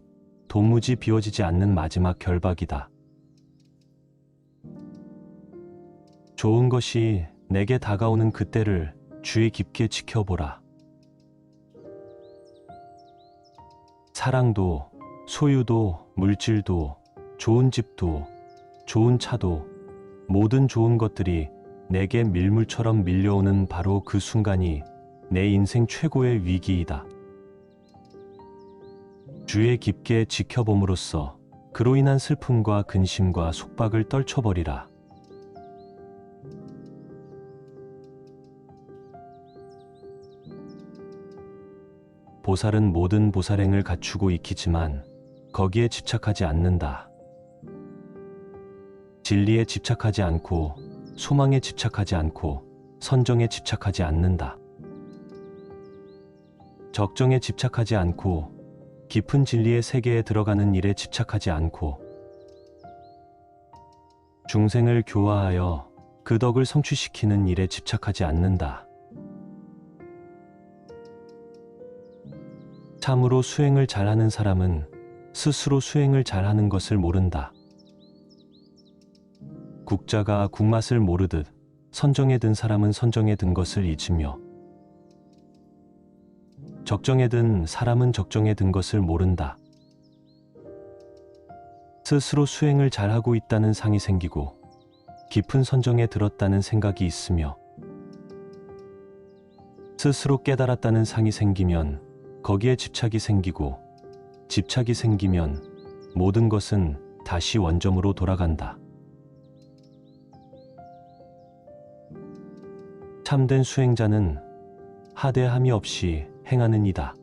도무지 비워지지 않는 마지막 결박이다. 좋은 것이 내게 다가오는 그때를 주의 깊게 지켜보라. 사랑도, 소유도, 물질도, 좋은 집도, 좋은 차도, 모든 좋은 것들이 내게 밀물처럼 밀려오는 바로 그 순간이 내 인생 최고의 위기이다. 주의 깊게 지켜봄으로써 그로 인한 슬픔과 근심과 속박을 떨쳐버리라. 보살은 모든 보살행을 갖추고 익히지만 거기에 집착하지 않는다. 진리에 집착하지 않고 소망에 집착하지 않고 선정에 집착하지 않는다. 적정에 집착하지 않고 깊은 진리의 세계에 들어가는 일에 집착하지 않고 중생을 교화하여 그 덕을 성취시키는 일에 집착하지 않는다. 참으로 수행을 잘하는 사람은 스스로 수행을 잘하는 것을 모른다. 국자가 국맛을 모르듯 선정에 든 사람은 선정에 든 것을 잊으며 적정에 든 사람은 적정에 든 것을 모른다. 스스로 수행을 잘하고 있다는 상이 생기고 깊은 선정에 들었다는 생각이 있으며 스스로 깨달았다는 상이 생기면 거기에 집착이 생기고 집착이 생기면 모든 것은 다시 원점으로 돌아간다. 참된 수행자는 하대함이 없이 행하는 이다.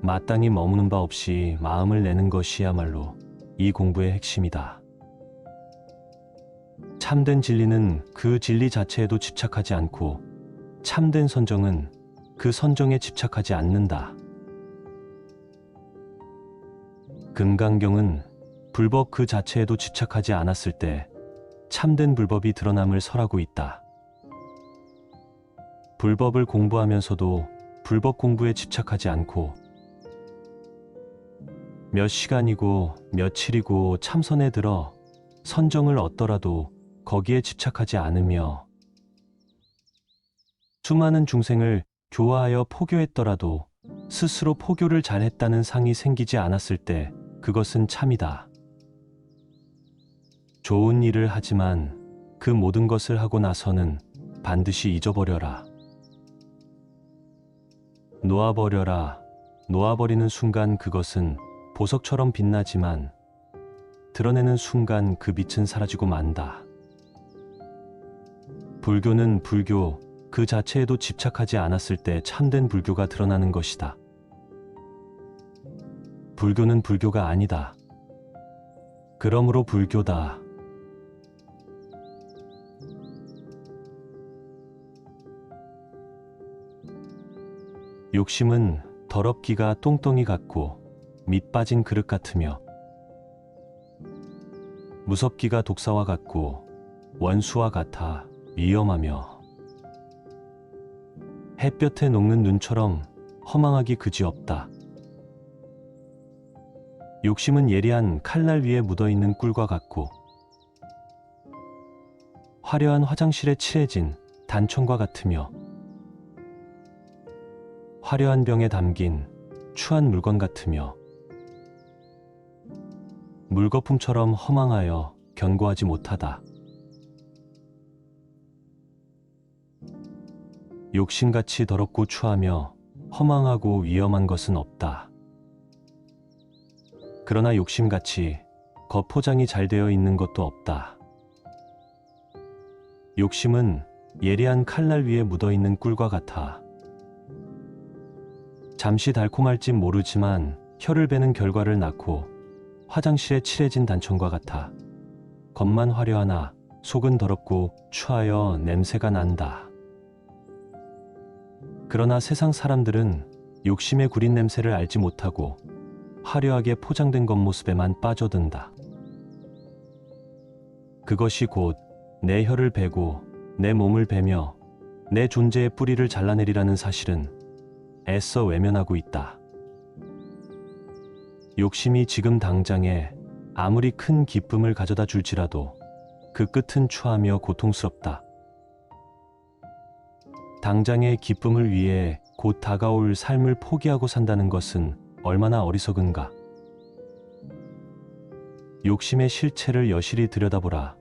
마땅히 머무는 바 없이 마음을 내는 것이야말로 이 공부의 핵심이다. 참된 진리는 그 진리 자체에도 집착하지 않고 참된 선정은 그 선정에 집착하지 않는다. 금강경은 불법 그 자체에도 집착하지 않았을 때 참된 불법이 드러남을 설하고 있다. 불법을 공부하면서도 불법 공부에 집착하지 않고 몇 시간이고 며칠이고 참선에 들어 선정을 얻더라도 거기에 집착하지 않으며 수많은 중생을 교화하여 포교했더라도 스스로 포교를 잘했다는 상이 생기지 않았을 때 그것은 참이다. 좋은 일을 하지만 그 모든 것을 하고 나서는 반드시 잊어버려라. 놓아버려라. 놓아버리는 순간 그것은 보석처럼 빛나지만 드러내는 순간 그 빛은 사라지고 만다. 불교는 불교 그 자체에도 집착하지 않았을 때 참된 불교가 드러나는 것이다. 불교는 불교가 아니다. 그러므로 불교다. 욕심은 더럽기가 똥덩이 같고 밑 빠진 그릇 같으며 무섭기가 독사와 같고 원수와 같아 위험하며 햇볕에 녹는 눈처럼 허망하기 그지없다. 욕심은 예리한 칼날 위에 묻어있는 꿀과 같고 화려한 화장실에 칠해진 단청과 같으며 화려한 병에 담긴 추한 물건 같으며 물거품처럼 허망하여 견고하지 못하다. 욕심같이 더럽고 추하며 허망하고 위험한 것은 없다. 그러나 욕심같이 겉포장이 잘 되어 있는 것도 없다. 욕심은 예리한 칼날 위에 묻어있는 꿀과 같아 잠시 달콤할진 모르지만 혀를 베는 결과를 낳고 화장실에 칠해진 단청과 같아 겉만 화려하나 속은 더럽고 추하여 냄새가 난다. 그러나 세상 사람들은 욕심의 구린 냄새를 알지 못하고 화려하게 포장된 겉모습에만 빠져든다. 그것이 곧 내 혀를 베고 내 몸을 베며 내 존재의 뿌리를 잘라내리라는 사실은 애써 외면하고 있다. 욕심이 지금 당장에 아무리 큰 기쁨을 가져다 줄지라도 그 끝은 추하며 고통스럽다. 당장의 기쁨을 위해 곧 다가올 삶을 포기하고 산다는 것은 얼마나 어리석은가. 욕심의 실체를 여실히 들여다보라.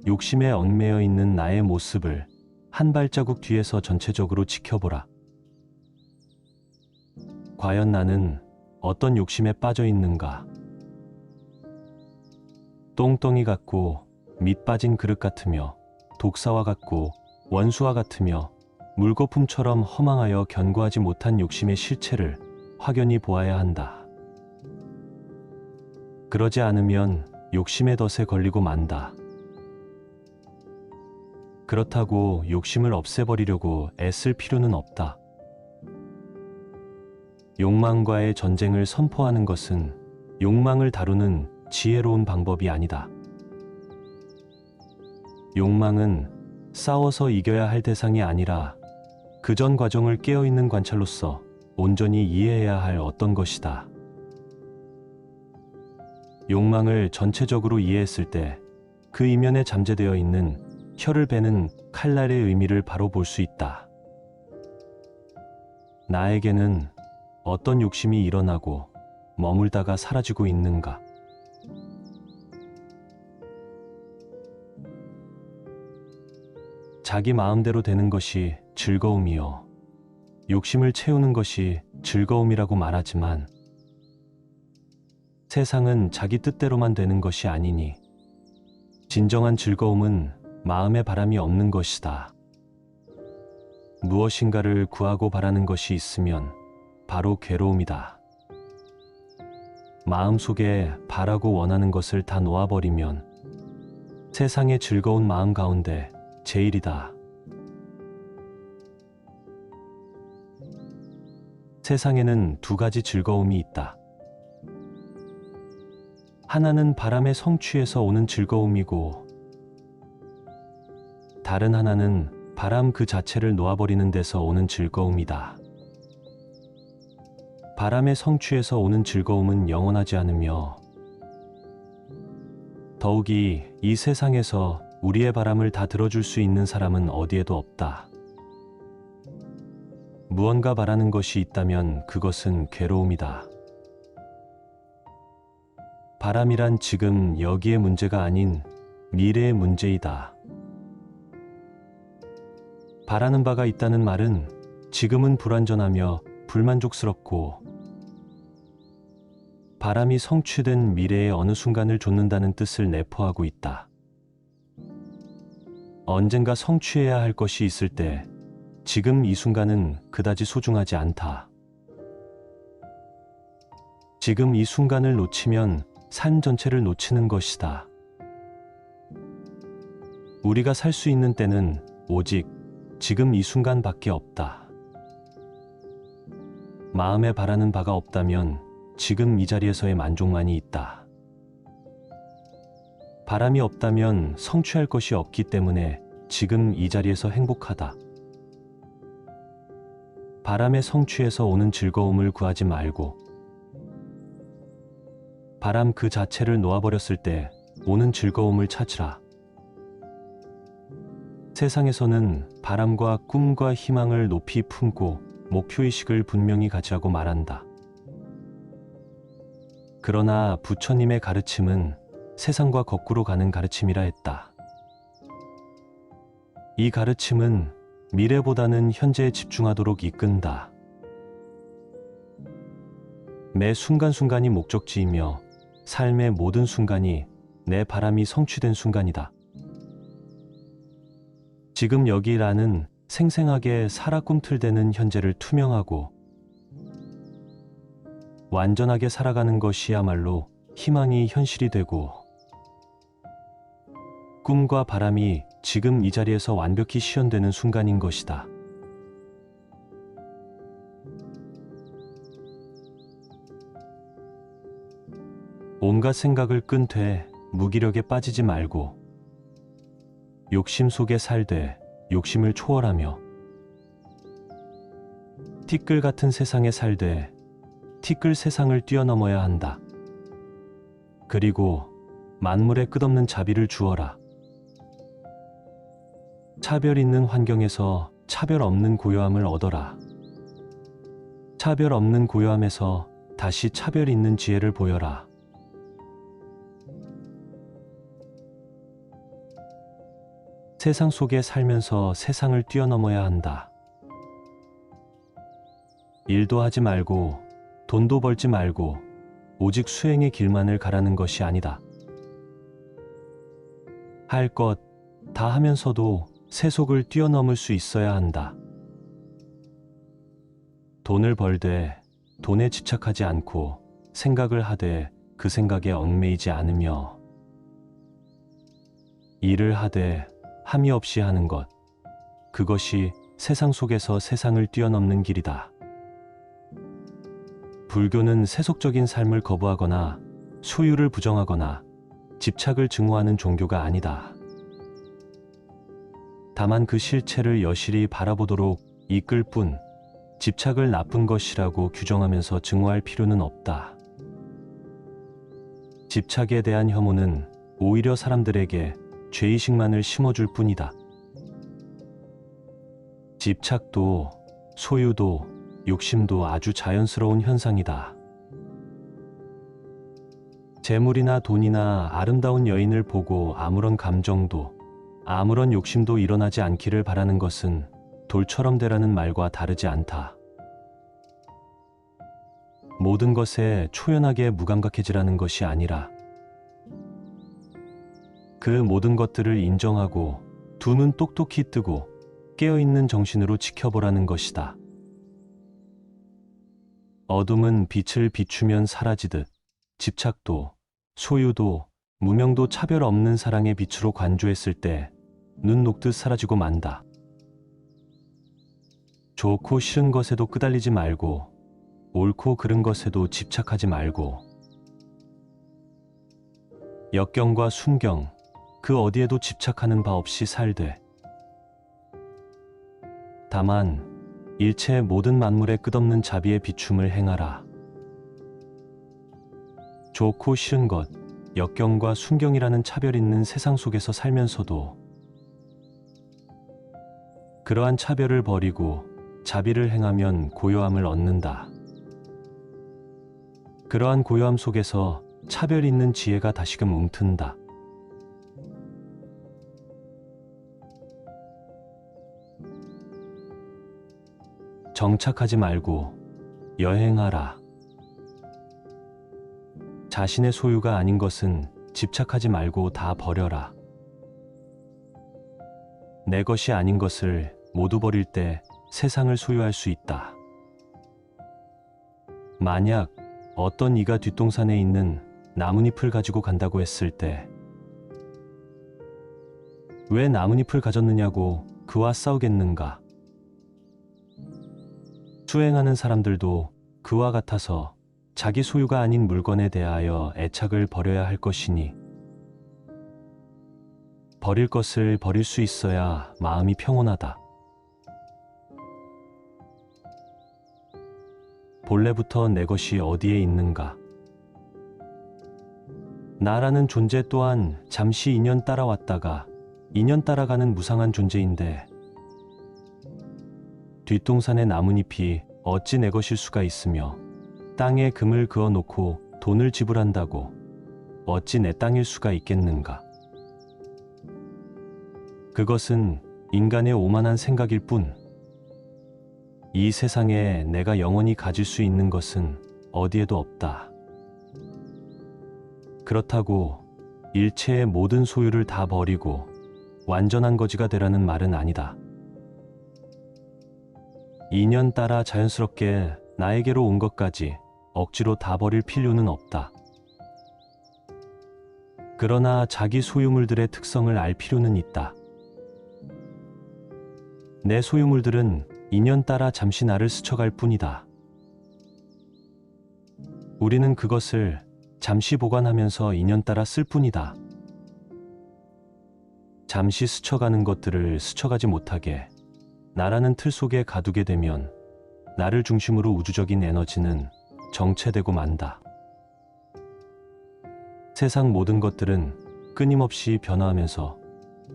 욕심에 얽매여 있는 나의 모습을 한 발자국 뒤에서 전체적으로 지켜보라. 과연 나는 어떤 욕심에 빠져 있는가? 똥덩이 같고 밑 빠진 그릇 같으며 독사와 같고 원수와 같으며 물거품처럼 허망하여 견고하지 못한 욕심의 실체를 확연히 보아야 한다. 그러지 않으면 욕심의 덫에 걸리고 만다. 그렇다고 욕심을 없애버리려고 애쓸 필요는 없다. 욕망과의 전쟁을 선포하는 것은 욕망을 다루는 지혜로운 방법이 아니다. 욕망은 싸워서 이겨야 할 대상이 아니라 그 전 과정을 깨어있는 관찰로서 온전히 이해해야 할 어떤 것이다. 욕망을 전체적으로 이해했을 때 그 이면에 잠재되어 있는 혀를 베는 칼날의 의미를 바로 볼 수 있다. 나에게는 어떤 욕심이 일어나고 머물다가 사라지고 있는가? 자기 마음대로 되는 것이 즐거움이요. 욕심을 채우는 것이 즐거움이라고 말하지만 세상은 자기 뜻대로만 되는 것이 아니니 진정한 즐거움은 마음에 바람이 없는 것이다. 무엇인가를 구하고 바라는 것이 있으면 바로 괴로움이다. 마음속에 바라고 원하는 것을 다 놓아버리면 세상의 즐거운 마음 가운데 제일이다. 세상에는 두 가지 즐거움이 있다. 하나는 바람의 성취에서 오는 즐거움이고 다른 하나는 바람 그 자체를 놓아버리는 데서 오는 즐거움이다. 바람의 성취에서 오는 즐거움은 영원하지 않으며 더욱이 이 세상에서 우리의 바람을 다 들어줄 수 있는 사람은 어디에도 없다. 무언가 바라는 것이 있다면 그것은 괴로움이다. 바람이란 지금 여기의 문제가 아닌 미래의 문제이다. 바라는 바가 있다는 말은 지금은 불완전하며 불만족스럽고 바람이 성취된 미래의 어느 순간을 좇는다는 뜻을 내포하고 있다. 언젠가 성취해야 할 것이 있을 때 지금 이 순간은 그다지 소중하지 않다. 지금 이 순간을 놓치면 삶 전체를 놓치는 것이다. 우리가 살 수 있는 때는 오직 지금 이 순간밖에 없다. 마음에 바라는 바가 없다면 지금 이 자리에서의 만족만이 있다. 바람이 없다면 성취할 것이 없기 때문에 지금 이 자리에서 행복하다. 바람의 성취에서 오는 즐거움을 구하지 말고 바람 그 자체를 놓아버렸을 때 오는 즐거움을 찾으라. 세상에서는 바람과 꿈과 희망을 높이 품고 목표의식을 분명히 가지라고 말한다. 그러나 부처님의 가르침은 세상과 거꾸로 가는 가르침이라 했다. 이 가르침은 미래보다는 현재에 집중하도록 이끈다. 매 순간순간이 목적지이며 삶의 모든 순간이 내 바람이 성취된 순간이다. 지금 여기라는 생생하게 살아 꿈틀대는 현재를 투명하고 완전하게 살아가는 것이야말로 희망이 현실이 되고 꿈과 바람이 지금 이 자리에서 완벽히 실현되는 순간인 것이다. 온갖 생각을 끈되 무기력에 빠지지 말고 욕심 속에 살되 욕심을 초월하며 티끌 같은 세상에 살되 티끌 세상을 뛰어넘어야 한다. 그리고 만물에 끝없는 자비를 주어라. 차별 있는 환경에서 차별 없는 고요함을 얻어라. 차별 없는 고요함에서 다시 차별 있는 지혜를 보여라. 세상 속에 살면서 세상을 뛰어넘어야 한다. 일도 하지 말고 돈도 벌지 말고 오직 수행의 길만을 가라는 것이 아니다. 할 것 다 하면서도 세속을 뛰어넘을 수 있어야 한다. 돈을 벌되 돈에 집착하지 않고 생각을 하되 그 생각에 얽매이지 않으며 일을 하되 함이 없이 하는 것, 그것이 세상 속에서 세상을 뛰어넘는 길이다. 불교는 세속적인 삶을 거부하거나 소유를 부정하거나 집착을 증오하는 종교가 아니다. 다만 그 실체를 여실히 바라보도록 이끌 뿐 집착을 나쁜 것이라고 규정하면서 증오할 필요는 없다. 집착에 대한 혐오는 오히려 사람들에게 죄의식만을 심어줄 뿐이다. 집착도 소유도 욕심도 아주 자연스러운 현상이다. 재물이나 돈이나 아름다운 여인을 보고 아무런 감정도 아무런 욕심도 일어나지 않기를 바라는 것은 돌처럼 되라는 말과 다르지 않다. 모든 것에 초연하게 무감각해지라는 것이 아니라 그 모든 것들을 인정하고 두 눈 똑똑히 뜨고 깨어있는 정신으로 지켜보라는 것이다. 어둠은 빛을 비추면 사라지듯 집착도 소유도 무명도 차별 없는 사랑의 빛으로 관조했을 때 눈 녹듯 사라지고 만다. 좋고 싫은 것에도 끄달리지 말고 옳고 그른 것에도 집착하지 말고 역경과 순경 그 어디에도 집착하는 바 없이 살되 다만 일체의 모든 만물에 끝없는 자비의 비춤을 행하라. 좋고 싫은 것, 역경과 순경이라는 차별 있는 세상 속에서 살면서도 그러한 차별을 버리고 자비를 행하면 고요함을 얻는다. 그러한 고요함 속에서 차별 있는 지혜가 다시금 움튼다. 정착하지 말고 여행하라. 자신의 소유가 아닌 것은 집착하지 말고 다 버려라. 내 것이 아닌 것을 모두 버릴 때 세상을 소유할 수 있다. 만약 어떤 이가 뒷동산에 있는 나뭇잎을 가지고 간다고 했을 때 왜 나뭇잎을 가졌느냐고 그와 싸우겠는가? 수행하는 사람들도 그와 같아서 자기 소유가 아닌 물건에 대하여 애착을 버려야 할 것이니 버릴 것을 버릴 수 있어야 마음이 평온하다. 본래부터 내 것이 어디에 있는가? 나라는 존재 또한 잠시 인연 따라왔다가 인연 따라가는 무상한 존재인데 뒷동산의 나뭇잎이 어찌 내 것일 수가 있으며 땅에 금을 그어 놓고 돈을 지불한다고 어찌 내 땅일 수가 있겠는가? 그것은 인간의 오만한 생각일 뿐 이 세상에 내가 영원히 가질 수 있는 것은 어디에도 없다. 그렇다고 일체의 모든 소유를 다 버리고 완전한 거지가 되라는 말은 아니다. 인연 따라 자연스럽게 나에게로 온 것까지 억지로 다 버릴 필요는 없다. 그러나 자기 소유물들의 특성을 알 필요는 있다. 내 소유물들은 인연 따라 잠시 나를 스쳐갈 뿐이다. 우리는 그것을 잠시 보관하면서 인연 따라 쓸 뿐이다. 잠시 스쳐가는 것들을 스쳐가지 못하게 나라는 틀 속에 가두게 되면 나를 중심으로 우주적인 에너지는 정체되고 만다. 세상 모든 것들은 끊임없이 변화하면서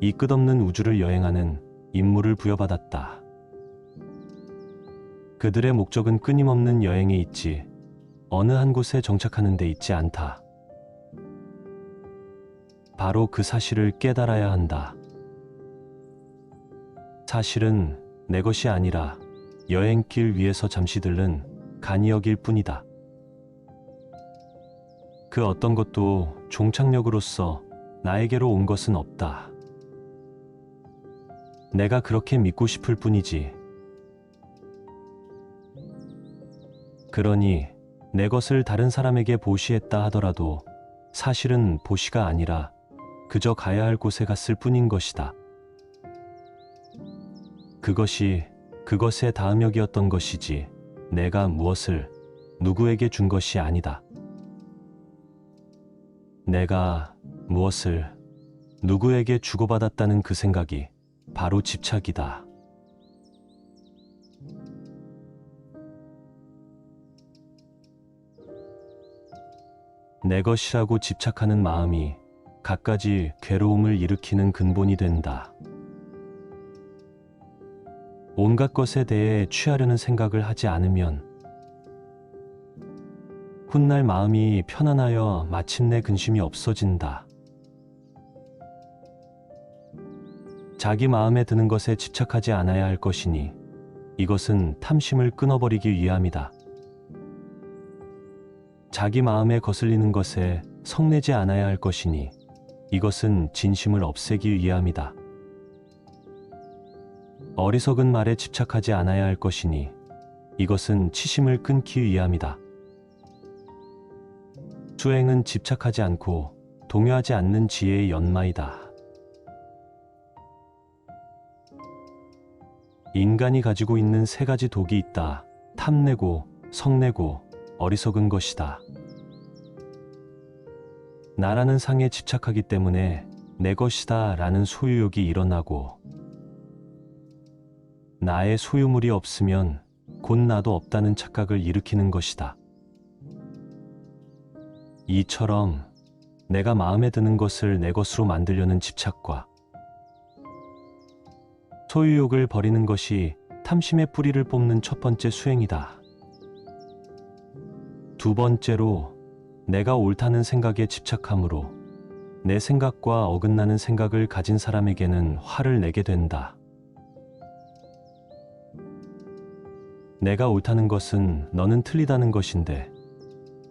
이 끝없는 우주를 여행하는 임무를 부여받았다. 그들의 목적은 끊임없는 여행에 있지 어느 한 곳에 정착하는 데 있지 않다. 바로 그 사실을 깨달아야 한다. 사실은 내 것이 아니라 여행길 위에서 잠시 들른 간이역일 뿐이다. 그 어떤 것도 종착역으로서 나에게로 온 것은 없다. 내가 그렇게 믿고 싶을 뿐이지. 그러니 내 것을 다른 사람에게 보시했다 하더라도 사실은 보시가 아니라 그저 가야 할 곳에 갔을 뿐인 것이다. 그것이 그것의 다음역이었던 것이지 내가 무엇을 누구에게 준 것이 아니다. 내가 무엇을 누구에게 주고받았다는 그 생각이 바로 집착이다. 내 것이라고 집착하는 마음이 갖가지 괴로움을 일으키는 근본이 된다. 온갖 것에 대해 취하려는 생각을 하지 않으면 훗날 마음이 편안하여 마침내 근심이 없어진다. 자기 마음에 드는 것에 집착하지 않아야 할 것이니 이것은 탐심을 끊어버리기 위함이다. 자기 마음에 거슬리는 것에 성내지 않아야 할 것이니 이것은 진심을 없애기 위함이다. 어리석은 말에 집착하지 않아야 할 것이니 이것은 치심을 끊기 위함이다. 수행은 집착하지 않고 동요하지 않는 지혜의 연마이다. 인간이 가지고 있는 세 가지 독이 있다. 탐내고, 성내고, 어리석은 것이다. 나라는 상에 집착하기 때문에 내 것이다 라는 소유욕이 일어나고, 나의 소유물이 없으면 곧 나도 없다는 착각을 일으키는 것이다. 이처럼 내가 마음에 드는 것을 내 것으로 만들려는 집착과 소유욕을 버리는 것이 탐심의 뿌리를 뽑는 첫 번째 수행이다. 두 번째로 내가 옳다는 생각에 집착함으로 내 생각과 어긋나는 생각을 가진 사람에게는 화를 내게 된다. 내가 옳다는 것은 너는 틀리다는 것인데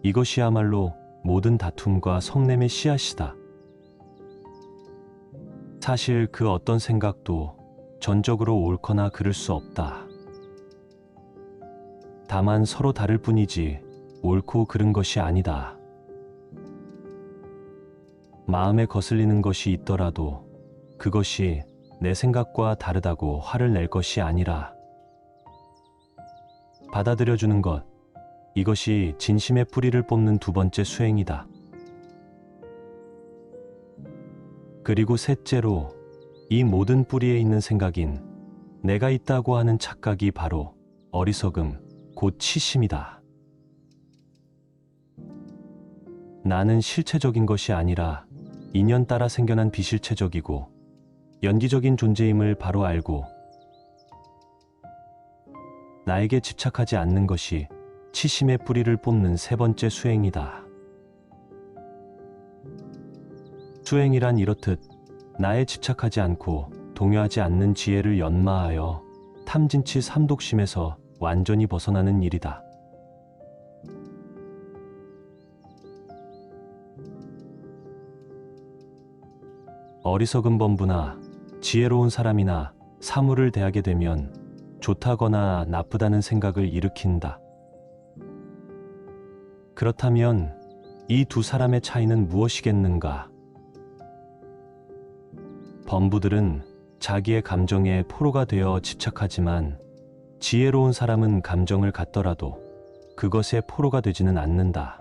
이것이야말로 모든 다툼과 성냄의 씨앗이다. 사실 그 어떤 생각도 전적으로 옳거나 그를 수 없다. 다만 서로 다를 뿐이지 옳고 그른 것이 아니다. 마음에 거슬리는 것이 있더라도 그것이 내 생각과 다르다고 화를 낼 것이 아니라 받아들여주는 것, 이것이 진심의 뿌리를 뽑는 두 번째 수행이다. 그리고 셋째로 이 모든 뿌리에 있는 생각인 내가 있다고 하는 착각이 바로 어리석음, 곧 치심이다. 나는 실체적인 것이 아니라 인연 따라 생겨난 비실체적이고 연기적인 존재임을 바로 알고 나에게 집착하지 않는 것이 치심의 뿌리를 뽑는 세 번째 수행이다. 수행이란 이렇듯 나에 집착하지 않고 동요하지 않는 지혜를 연마하여 탐진치 삼독심에서 완전히 벗어나는 일이다. 어리석은 범부나 지혜로운 사람이나 사물을 대하게 되면 좋다거나 나쁘다는 생각을 일으킨다. 그렇다면 이 두 사람의 차이는 무엇이겠는가? 범부들은 자기의 감정에 포로가 되어 집착하지만 지혜로운 사람은 감정을 갖더라도 그것에 포로가 되지는 않는다.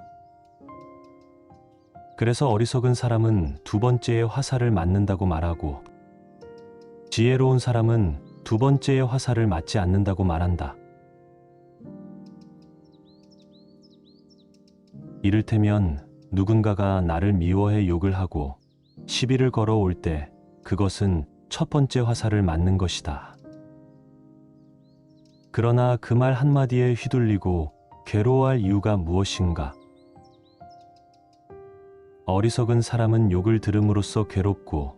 그래서 어리석은 사람은 두 번째의 화살을 맞는다고 말하고 지혜로운 사람은 두 번째의 화살을 맞지 않는다고 말한다. 이를테면 누군가가 나를 미워해 욕을 하고 시비를 걸어올 때 그것은 첫 번째 화살을 맞는 것이다. 그러나 그 말 한마디에 휘둘리고 괴로워할 이유가 무엇인가? 어리석은 사람은 욕을 들음으로써 괴롭고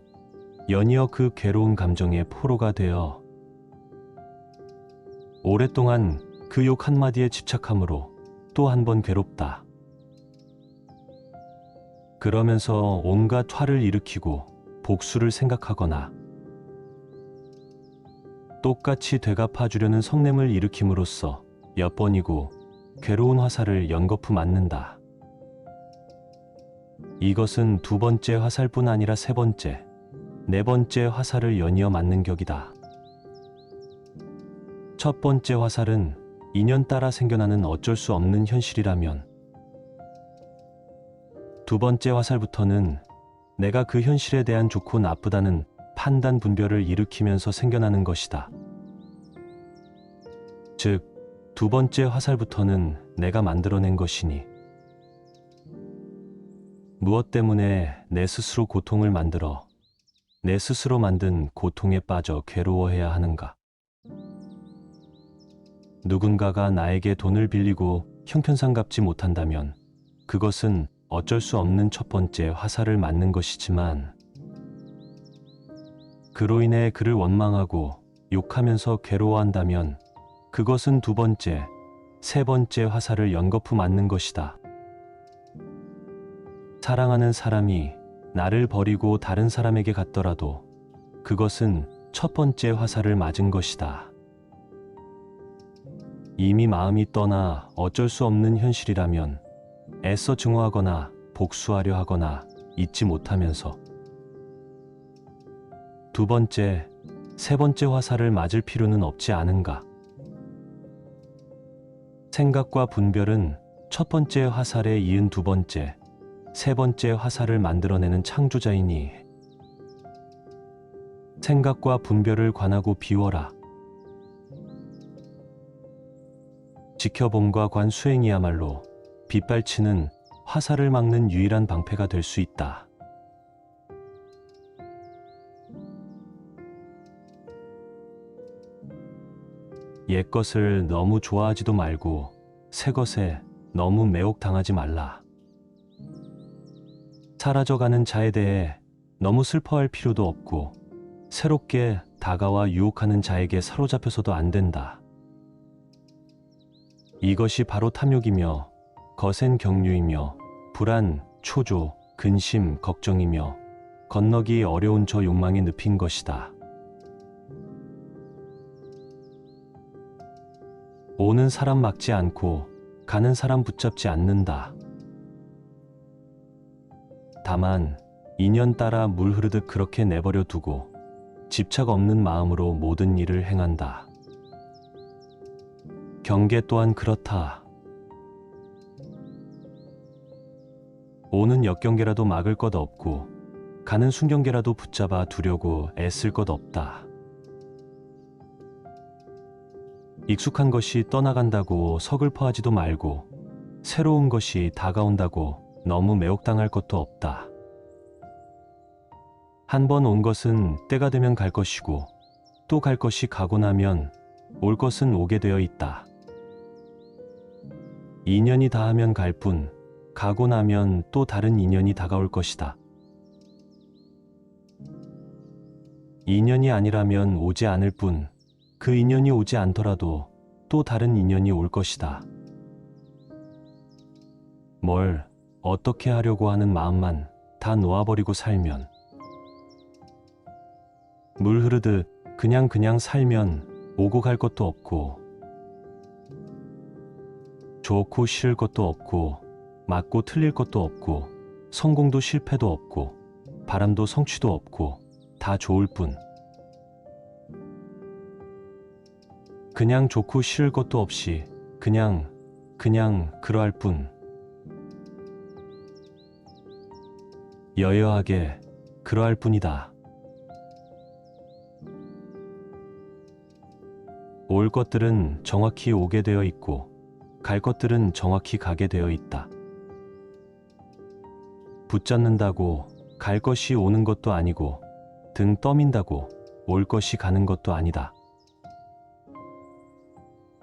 연이어 그 괴로운 감정에 포로가 되어 오랫동안 그 욕 한마디에 집착함으로 또 한 번 괴롭다. 그러면서 온갖 화를 일으키고 복수를 생각하거나 똑같이 되갚아주려는 성냄을 일으킴으로써 몇 번이고 괴로운 화살을 연거푸 맞는다. 이것은 두 번째 화살뿐 아니라 세 번째, 네 번째 화살을 연이어 맞는 격이다. 첫 번째 화살은 인연 따라 생겨나는 어쩔 수 없는 현실이라면, 두 번째 화살부터는 내가 그 현실에 대한 좋고 나쁘다는 판단 분별을 일으키면서 생겨나는 것이다. 즉, 두 번째 화살부터는 내가 만들어낸 것이니, 무엇 때문에 내 스스로 고통을 만들어 내 스스로 만든 고통에 빠져 괴로워해야 하는가? 누군가가 나에게 돈을 빌리고 형편상 갚지 못한다면 그것은 어쩔 수 없는 첫 번째 화살을 맞는 것이지만, 그로 인해 그를 원망하고 욕하면서 괴로워한다면 그것은 두 번째, 세 번째 화살을 연거푸 맞는 것이다. 사랑하는 사람이 나를 버리고 다른 사람에게 갔더라도 그것은 첫 번째 화살을 맞은 것이다. 이미 마음이 떠나 어쩔 수 없는 현실이라면 애써 증오하거나 복수하려 하거나 잊지 못하면서 두 번째, 세 번째 화살을 맞을 필요는 없지 않은가? 생각과 분별은 첫 번째 화살에 이은 두 번째, 세 번째 화살을 만들어내는 창조자이니, 생각과 분별을 관하고 비워라. 지켜봄과 관수행이야말로 빗발치는 화살을 막는 유일한 방패가 될 수 있다. 옛것을 너무 좋아하지도 말고 새것에 너무 매혹당하지 말라. 사라져가는 자에 대해 너무 슬퍼할 필요도 없고, 새롭게 다가와 유혹하는 자에게 사로잡혀서도 안 된다. 이것이 바로 탐욕이며 거센 경륜이며 불안, 초조, 근심, 걱정이며 건너기 어려운 저 욕망의 늪인 것이다. 오는 사람 막지 않고 가는 사람 붙잡지 않는다. 다만 인연 따라 물 흐르듯 그렇게 내버려 두고 집착 없는 마음으로 모든 일을 행한다. 경계 또한 그렇다. 오는 역경계라도 막을 것 없고 가는 순경계라도 붙잡아 두려고 애쓸 것 없다. 익숙한 것이 떠나간다고 서글퍼하지도 말고 새로운 것이 다가온다고 너무 매혹당할 것도 없다. 한 번 온 것은 때가 되면 갈 것이고 또 갈 것이 가고 나면 올 것은 오게 되어 있다. 인연이 닿으면 갈 뿐, 가고 나면 또 다른 인연이 다가올 것이다. 인연이 아니라면 오지 않을 뿐, 그 인연이 오지 않더라도 또 다른 인연이 올 것이다. 뭘 어떻게 하려고 하는 마음만 다 놓아버리고 살면, 물 흐르듯 그냥 살면 오고 갈 것도 없고, 좋고 싫을 것도 없고, 맞고 틀릴 것도 없고, 성공도 실패도 없고, 바람도 성취도 없고, 다 좋을 뿐. 그냥 좋고 싫을 것도 없이 그냥 그러할 뿐. 여여하게 그러할 뿐이다. 올 것들은 정확히 오게 되어 있고 갈 것들은 정확히 가게 되어 있다. 붙잡는다고 갈 것이 오는 것도 아니고 등 떠민다고 올 것이 가는 것도 아니다.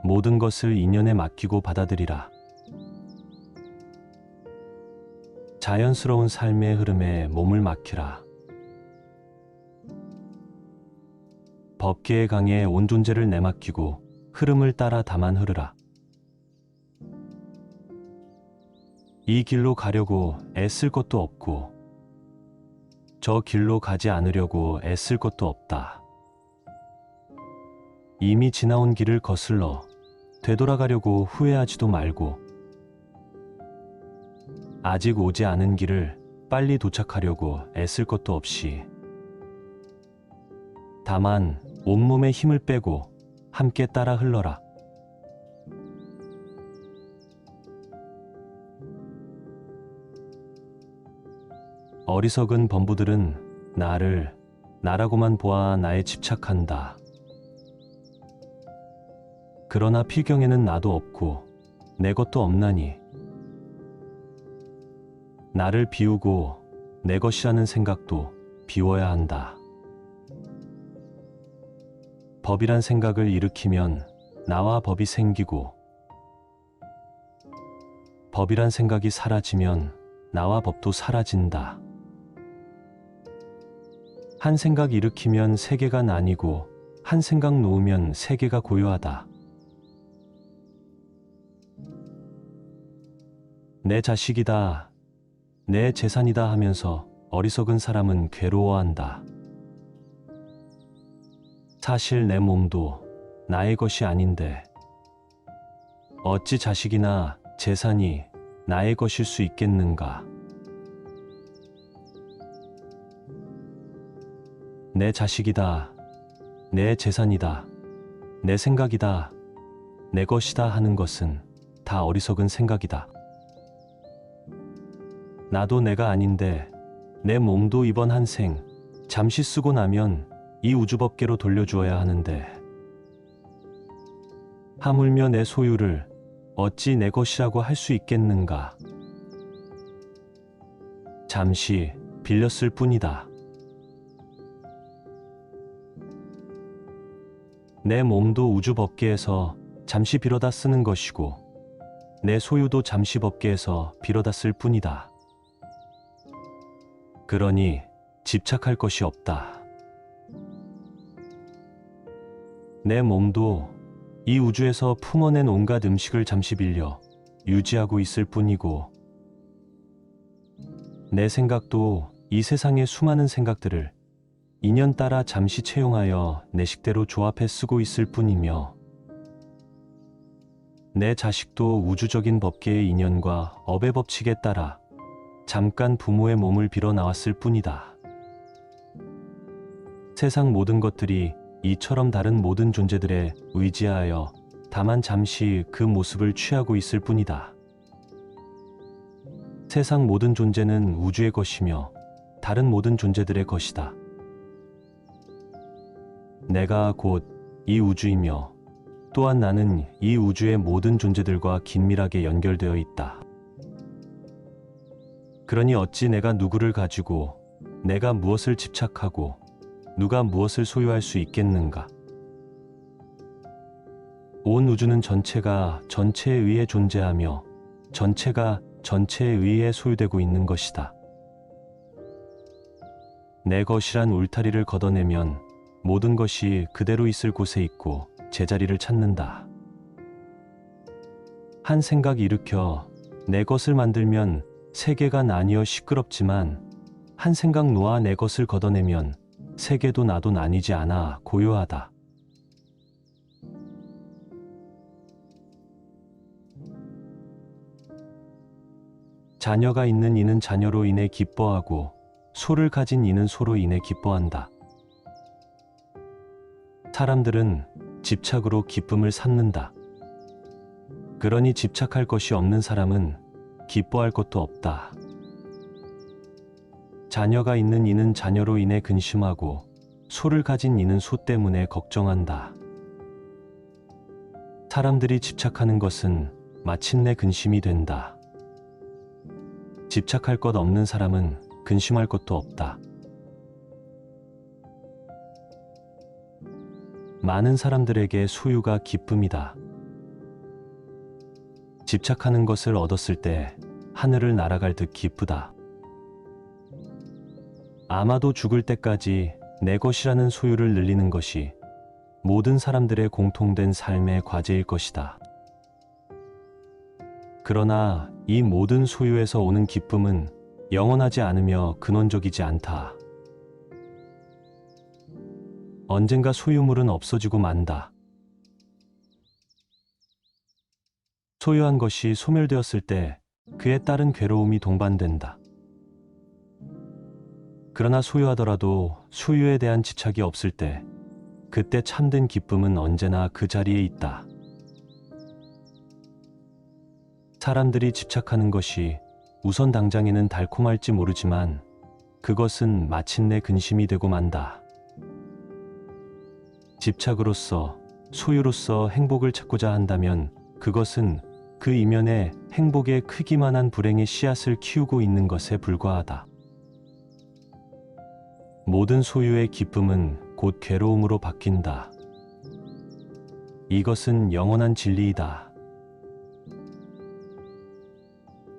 모든 것을 인연에 맡기고 받아들이라. 자연스러운 삶의 흐름에 몸을 맡기라. 법계의 강에 온 존재를 내맡기고 흐름을 따라 다만 흐르라. 이 길로 가려고 애쓸 것도 없고 저 길로 가지 않으려고 애쓸 것도 없다. 이미 지나온 길을 거슬러 되돌아가려고 후회하지도 말고 아직 오지 않은 길을 빨리 도착하려고 애쓸 것도 없이 다만 온몸에 힘을 빼고 함께 따라 흘러라. 어리석은 범부들은 나를 나라고만 보아 나에 집착한다. 그러나 필경에는 나도 없고 내 것도 없나니 나를 비우고 내 것이라는 생각도 비워야 한다. 법이란 생각을 일으키면 나와 법이 생기고 법이란 생각이 사라지면 나와 법도 사라진다. 한 생각 일으키면 세계가 나뉘고 한 생각 놓으면 세계가 고요하다. 내 자식이다, 내 재산이다 하면서 어리석은 사람은 괴로워한다. 사실 내 몸도 나의 것이 아닌데 어찌 자식이나 재산이 나의 것일 수 있겠는가? 내 자식이다, 내 재산이다, 내 생각이다, 내 것이다 하는 것은 다 어리석은 생각이다. 나도 내가 아닌데 내 몸도 이번 한 생 잠시 쓰고 나면 이 우주법계로 돌려주어야 하는데 하물며 내 소유를 어찌 내 것이라고 할 수 있겠는가? 잠시 빌렸을 뿐이다. 내 몸도 우주법계에서 잠시 빌어다 쓰는 것이고 내 소유도 잠시 법계에서 빌어다 쓸 뿐이다. 그러니 집착할 것이 없다. 내 몸도 이 우주에서 품어낸 온갖 음식을 잠시 빌려 유지하고 있을 뿐이고 내 생각도 이 세상의 수많은 생각들을 인연 따라 잠시 채용하여 내 식대로 조합해 쓰고 있을 뿐이며 내 자식도 우주적인 법계의 인연과 업의 법칙에 따라 잠깐 부모의 몸을 빌어 나왔을 뿐이다. 세상 모든 것들이 이처럼 다른 모든 존재들에 의지하여 다만 잠시 그 모습을 취하고 있을 뿐이다. 세상 모든 존재는 우주의 것이며 다른 모든 존재들의 것이다. 내가 곧 이 우주이며 또한 나는 이 우주의 모든 존재들과 긴밀하게 연결되어 있다. 그러니 어찌 내가 누구를 가지고 내가 무엇을 집착하고 누가 무엇을 소유할 수 있겠는가? 온 우주는 전체가 전체에 의해 존재하며 전체가 전체에 의해 소유되고 있는 것이다. 내 것이란 울타리를 걷어내면 모든 것이 그대로 있을 곳에 있고 제자리를 찾는다. 한 생각 일으켜 내 것을 만들면 세계가 나뉘어 시끄럽지만 한 생각 놓아 내 것을 걷어내면 세계도 나도 나뉘지 않아 고요하다. 자녀가 있는 이는 자녀로 인해 기뻐하고 소를 가진 이는 소로 인해 기뻐한다. 사람들은 집착으로 기쁨을 찾는다. 그러니 집착할 것이 없는 사람은 기뻐할 것도 없다. 자녀가 있는 이는 자녀로 인해 근심하고 소를 가진 이는 소 때문에 걱정한다. 사람들이 집착하는 것은 마침내 근심이 된다. 집착할 것 없는 사람은 근심할 것도 없다. 많은 사람들에게 소유가 기쁨이다. 집착하는 것을 얻었을 때 하늘을 날아갈 듯 기쁘다. 아마도 죽을 때까지 내 것이라는 소유를 늘리는 것이 모든 사람들의 공통된 삶의 과제일 것이다. 그러나 이 모든 소유에서 오는 기쁨은 영원하지 않으며 근원적이지 않다. 언젠가 소유물은 없어지고 만다. 소유한 것이 소멸되었을 때 그에 따른 괴로움이 동반된다. 그러나 소유하더라도 소유에 대한 집착이 없을 때 그때 참된 기쁨은 언제나 그 자리에 있다. 사람들이 집착하는 것이 우선 당장에는 달콤할지 모르지만 그것은 마침내 근심이 되고 만다. 집착으로서, 소유로서 행복을 찾고자 한다면 그것은 그 이면에 행복의 크기만한 불행의 씨앗을 키우고 있는 것에 불과하다. 모든 소유의 기쁨은 곧 괴로움으로 바뀐다. 이것은 영원한 진리이다.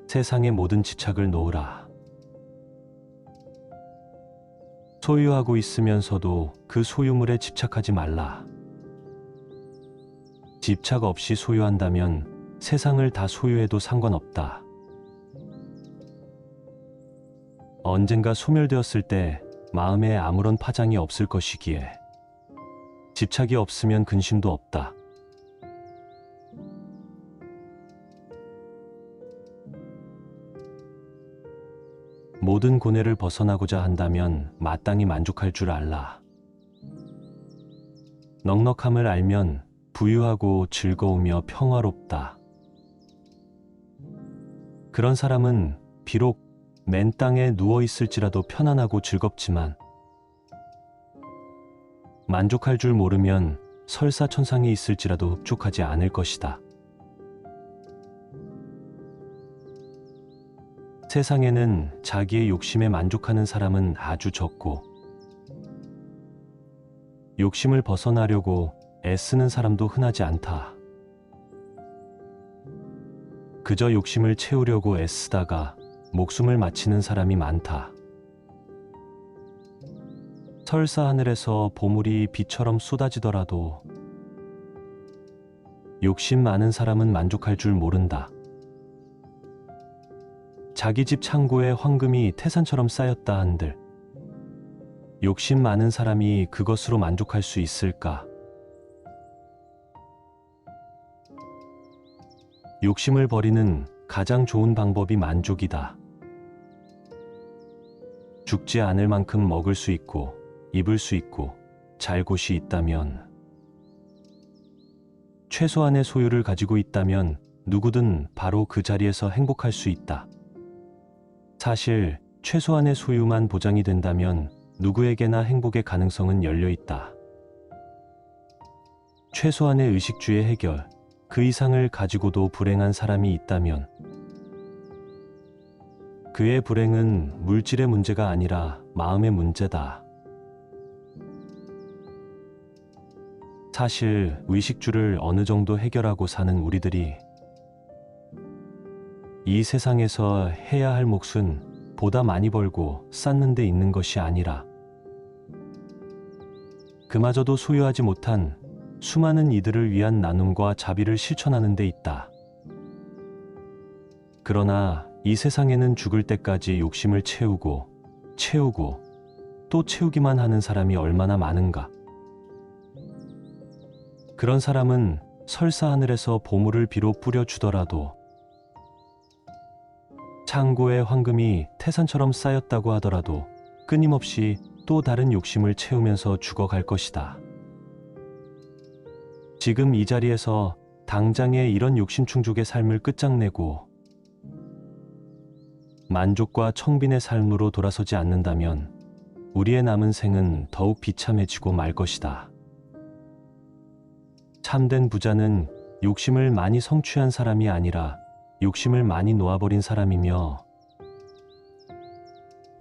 세상의 모든 집착을 놓으라. 소유하고 있으면서도 그 소유물에 집착하지 말라. 집착 없이 소유한다면 세상을 다 소유해도 상관없다. 언젠가 소멸되었을 때 마음에 아무런 파장이 없을 것이기에 집착이 없으면 근심도 없다. 모든 고뇌를 벗어나고자 한다면 마땅히 만족할 줄 알라. 넉넉함을 알면 부유하고 즐거우며 평화롭다. 그런 사람은 비록 맨 땅에 누워 있을지라도 편안하고 즐겁지만 만족할 줄 모르면 설사천상에 있을지라도 흡족하지 않을 것이다. 세상에는 자기의 욕심에 만족하는 사람은 아주 적고 욕심을 벗어나려고 애쓰는 사람도 흔하지 않다. 그저 욕심을 채우려고 애쓰다가 목숨을 마치는 사람이 많다. 설사 하늘에서 보물이 비처럼 쏟아지더라도 욕심 많은 사람은 만족할 줄 모른다. 자기 집 창고에 황금이 태산처럼 쌓였다 한들 욕심 많은 사람이 그것으로 만족할 수 있을까? 욕심을 버리는 가장 좋은 방법이 만족이다. 죽지 않을 만큼 먹을 수 있고 입을 수 있고 잘 곳이 있다면, 최소한의 소유를 가지고 있다면 누구든 바로 그 자리에서 행복할 수 있다. 사실 최소한의 소유만 보장이 된다면 누구에게나 행복의 가능성은 열려 있다. 최소한의 의식주의 해결, 그 이상을 가지고도 불행한 사람이 있다면 그의 불행은 물질의 문제가 아니라 마음의 문제다. 사실 의식주를 어느 정도 해결하고 사는 우리들이 이 세상에서 해야 할 몫은 보다 많이 벌고 쌓는 데 있는 것이 아니라 그마저도 소유하지 못한 수많은 이들을 위한 나눔과 자비를 실천하는 데 있다. 그러나 이 세상에는 죽을 때까지 욕심을 채우고 또 채우기만 하는 사람이 얼마나 많은가. 그런 사람은 설사 하늘에서 보물을 비로 뿌려주더라도 창고에 황금이 태산처럼 쌓였다고 하더라도 끊임없이 또 다른 욕심을 채우면서 죽어갈 것이다. 지금 이 자리에서 당장에 이런 욕심충족의 삶을 끝장내고 만족과 청빈의 삶으로 돌아서지 않는다면 우리의 남은 생은 더욱 비참해지고 말 것이다. 참된 부자는 욕심을 많이 성취한 사람이 아니라 욕심을 많이 놓아버린 사람이며,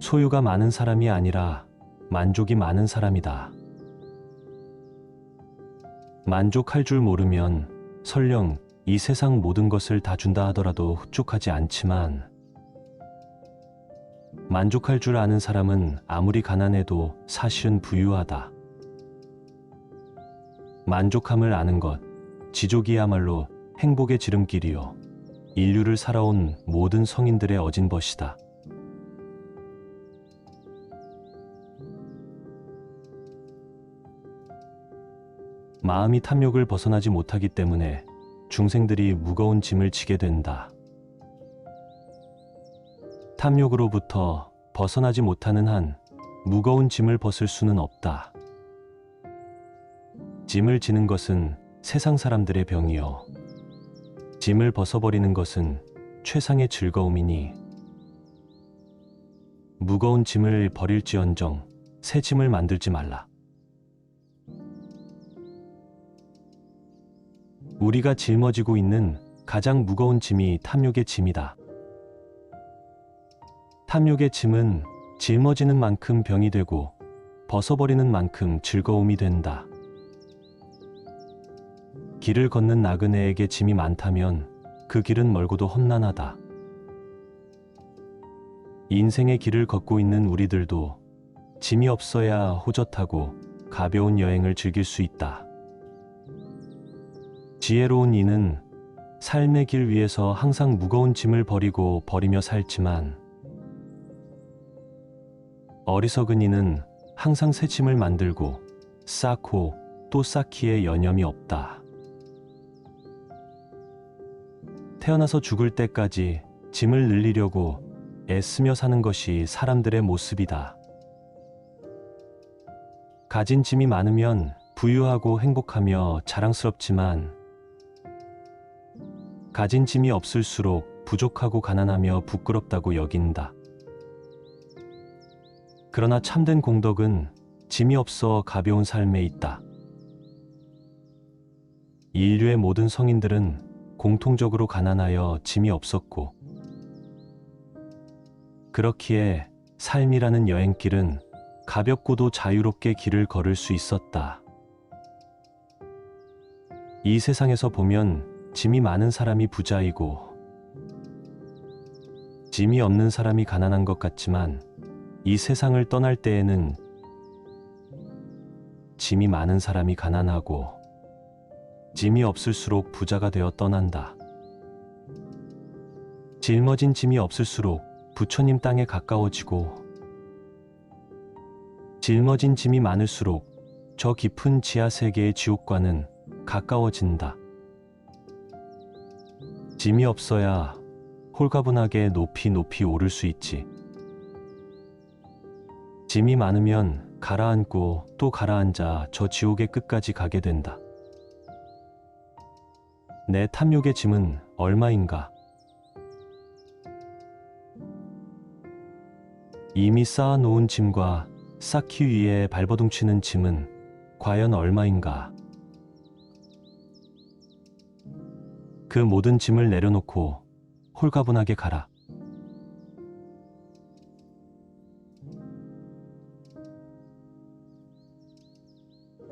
소유가 많은 사람이 아니라 만족이 많은 사람이다. 만족할 줄 모르면 설령 이 세상 모든 것을 다 준다 하더라도 흡족하지 않지만, 만족할 줄 아는 사람은 아무리 가난해도 사실은 부유하다. 만족함을 아는 것, 지족이야말로 행복의 지름길이요. 인류를 살아온 모든 성인들의 어진 벗이다. 마음이 탐욕을 벗어나지 못하기 때문에 중생들이 무거운 짐을 지게 된다. 탐욕으로부터 벗어나지 못하는 한 무거운 짐을 벗을 수는 없다. 짐을 지는 것은 세상 사람들의 병이요. 짐을 벗어버리는 것은 최상의 즐거움이니 무거운 짐을 버릴지언정 새 짐을 만들지 말라. 우리가 짊어지고 있는 가장 무거운 짐이 탐욕의 짐이다. 탐욕의 짐은 짊어지는 만큼 병이 되고 벗어버리는 만큼 즐거움이 된다. 길을 걷는 나그네에게 짐이 많다면 그 길은 멀고도 험난하다. 인생의 길을 걷고 있는 우리들도 짐이 없어야 호젓하고 가벼운 여행을 즐길 수 있다. 지혜로운 이는 삶의 길 위에서 항상 무거운 짐을 버리며 살지만 어리석은 이는 항상 새 짐을 만들고 쌓고 또 쌓기에 여념이 없다. 태어나서 죽을 때까지 짐을 늘리려고 애쓰며 사는 것이 사람들의 모습이다. 가진 짐이 많으면 부유하고 행복하며 자랑스럽지만 가진 짐이 없을수록 부족하고 가난하며 부끄럽다고 여긴다. 그러나 참된 공덕은 짐이 없어 가벼운 삶에 있다. 인류의 모든 성인들은 공통적으로 가난하여 짐이 없었고 그렇기에 삶이라는 여행길은 가볍고도 자유롭게 길을 걸을 수 있었다. 이 세상에서 보면 짐이 많은 사람이 부자이고 짐이 없는 사람이 가난한 것 같지만 이 세상을 떠날 때에는 짐이 많은 사람이 가난하고 짐이 없을수록 부자가 되어 떠난다. 짊어진 짐이 없을수록 부처님 땅에 가까워지고 짊어진 짐이 많을수록 저 깊은 지하세계의 지옥과는 가까워진다. 짐이 없어야 홀가분하게 높이 오를 수 있지. 짐이 많으면 가라앉고 또 가라앉아 저 지옥의 끝까지 가게 된다. 내 탐욕의 짐은 얼마인가? 이미 쌓아놓은 짐과 쌓기 위해 발버둥치는 짐은 과연 얼마인가? 그 모든 짐을 내려놓고 홀가분하게 가라.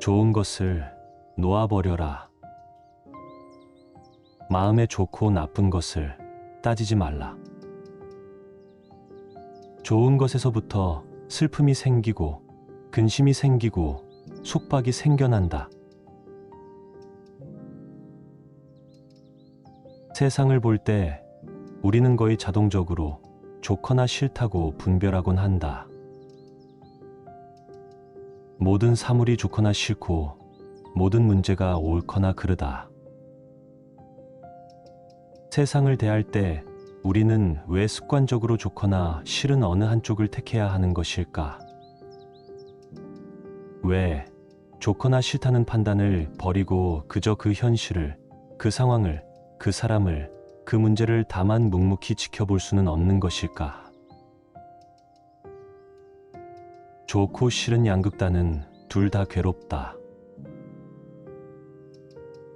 좋은 것을 놓아버려라. 마음에 좋고 나쁜 것을 따지지 말라. 좋은 것에서부터 슬픔이 생기고 근심이 생기고 속박이 생겨난다. 세상을 볼 때 우리는 거의 자동적으로 좋거나 싫다고 분별하곤 한다. 모든 사물이 좋거나 싫고 모든 문제가 옳거나 그르다. 세상을 대할 때 우리는 왜 습관적으로 좋거나 싫은 어느 한쪽을 택해야 하는 것일까? 왜 좋거나 싫다는 판단을 버리고 그저 그 현실을, 그 상황을, 그 사람을, 그 문제를 다만 묵묵히 지켜볼 수는 없는 것일까? 좋고 싫은 양극단은 둘 다 괴롭다.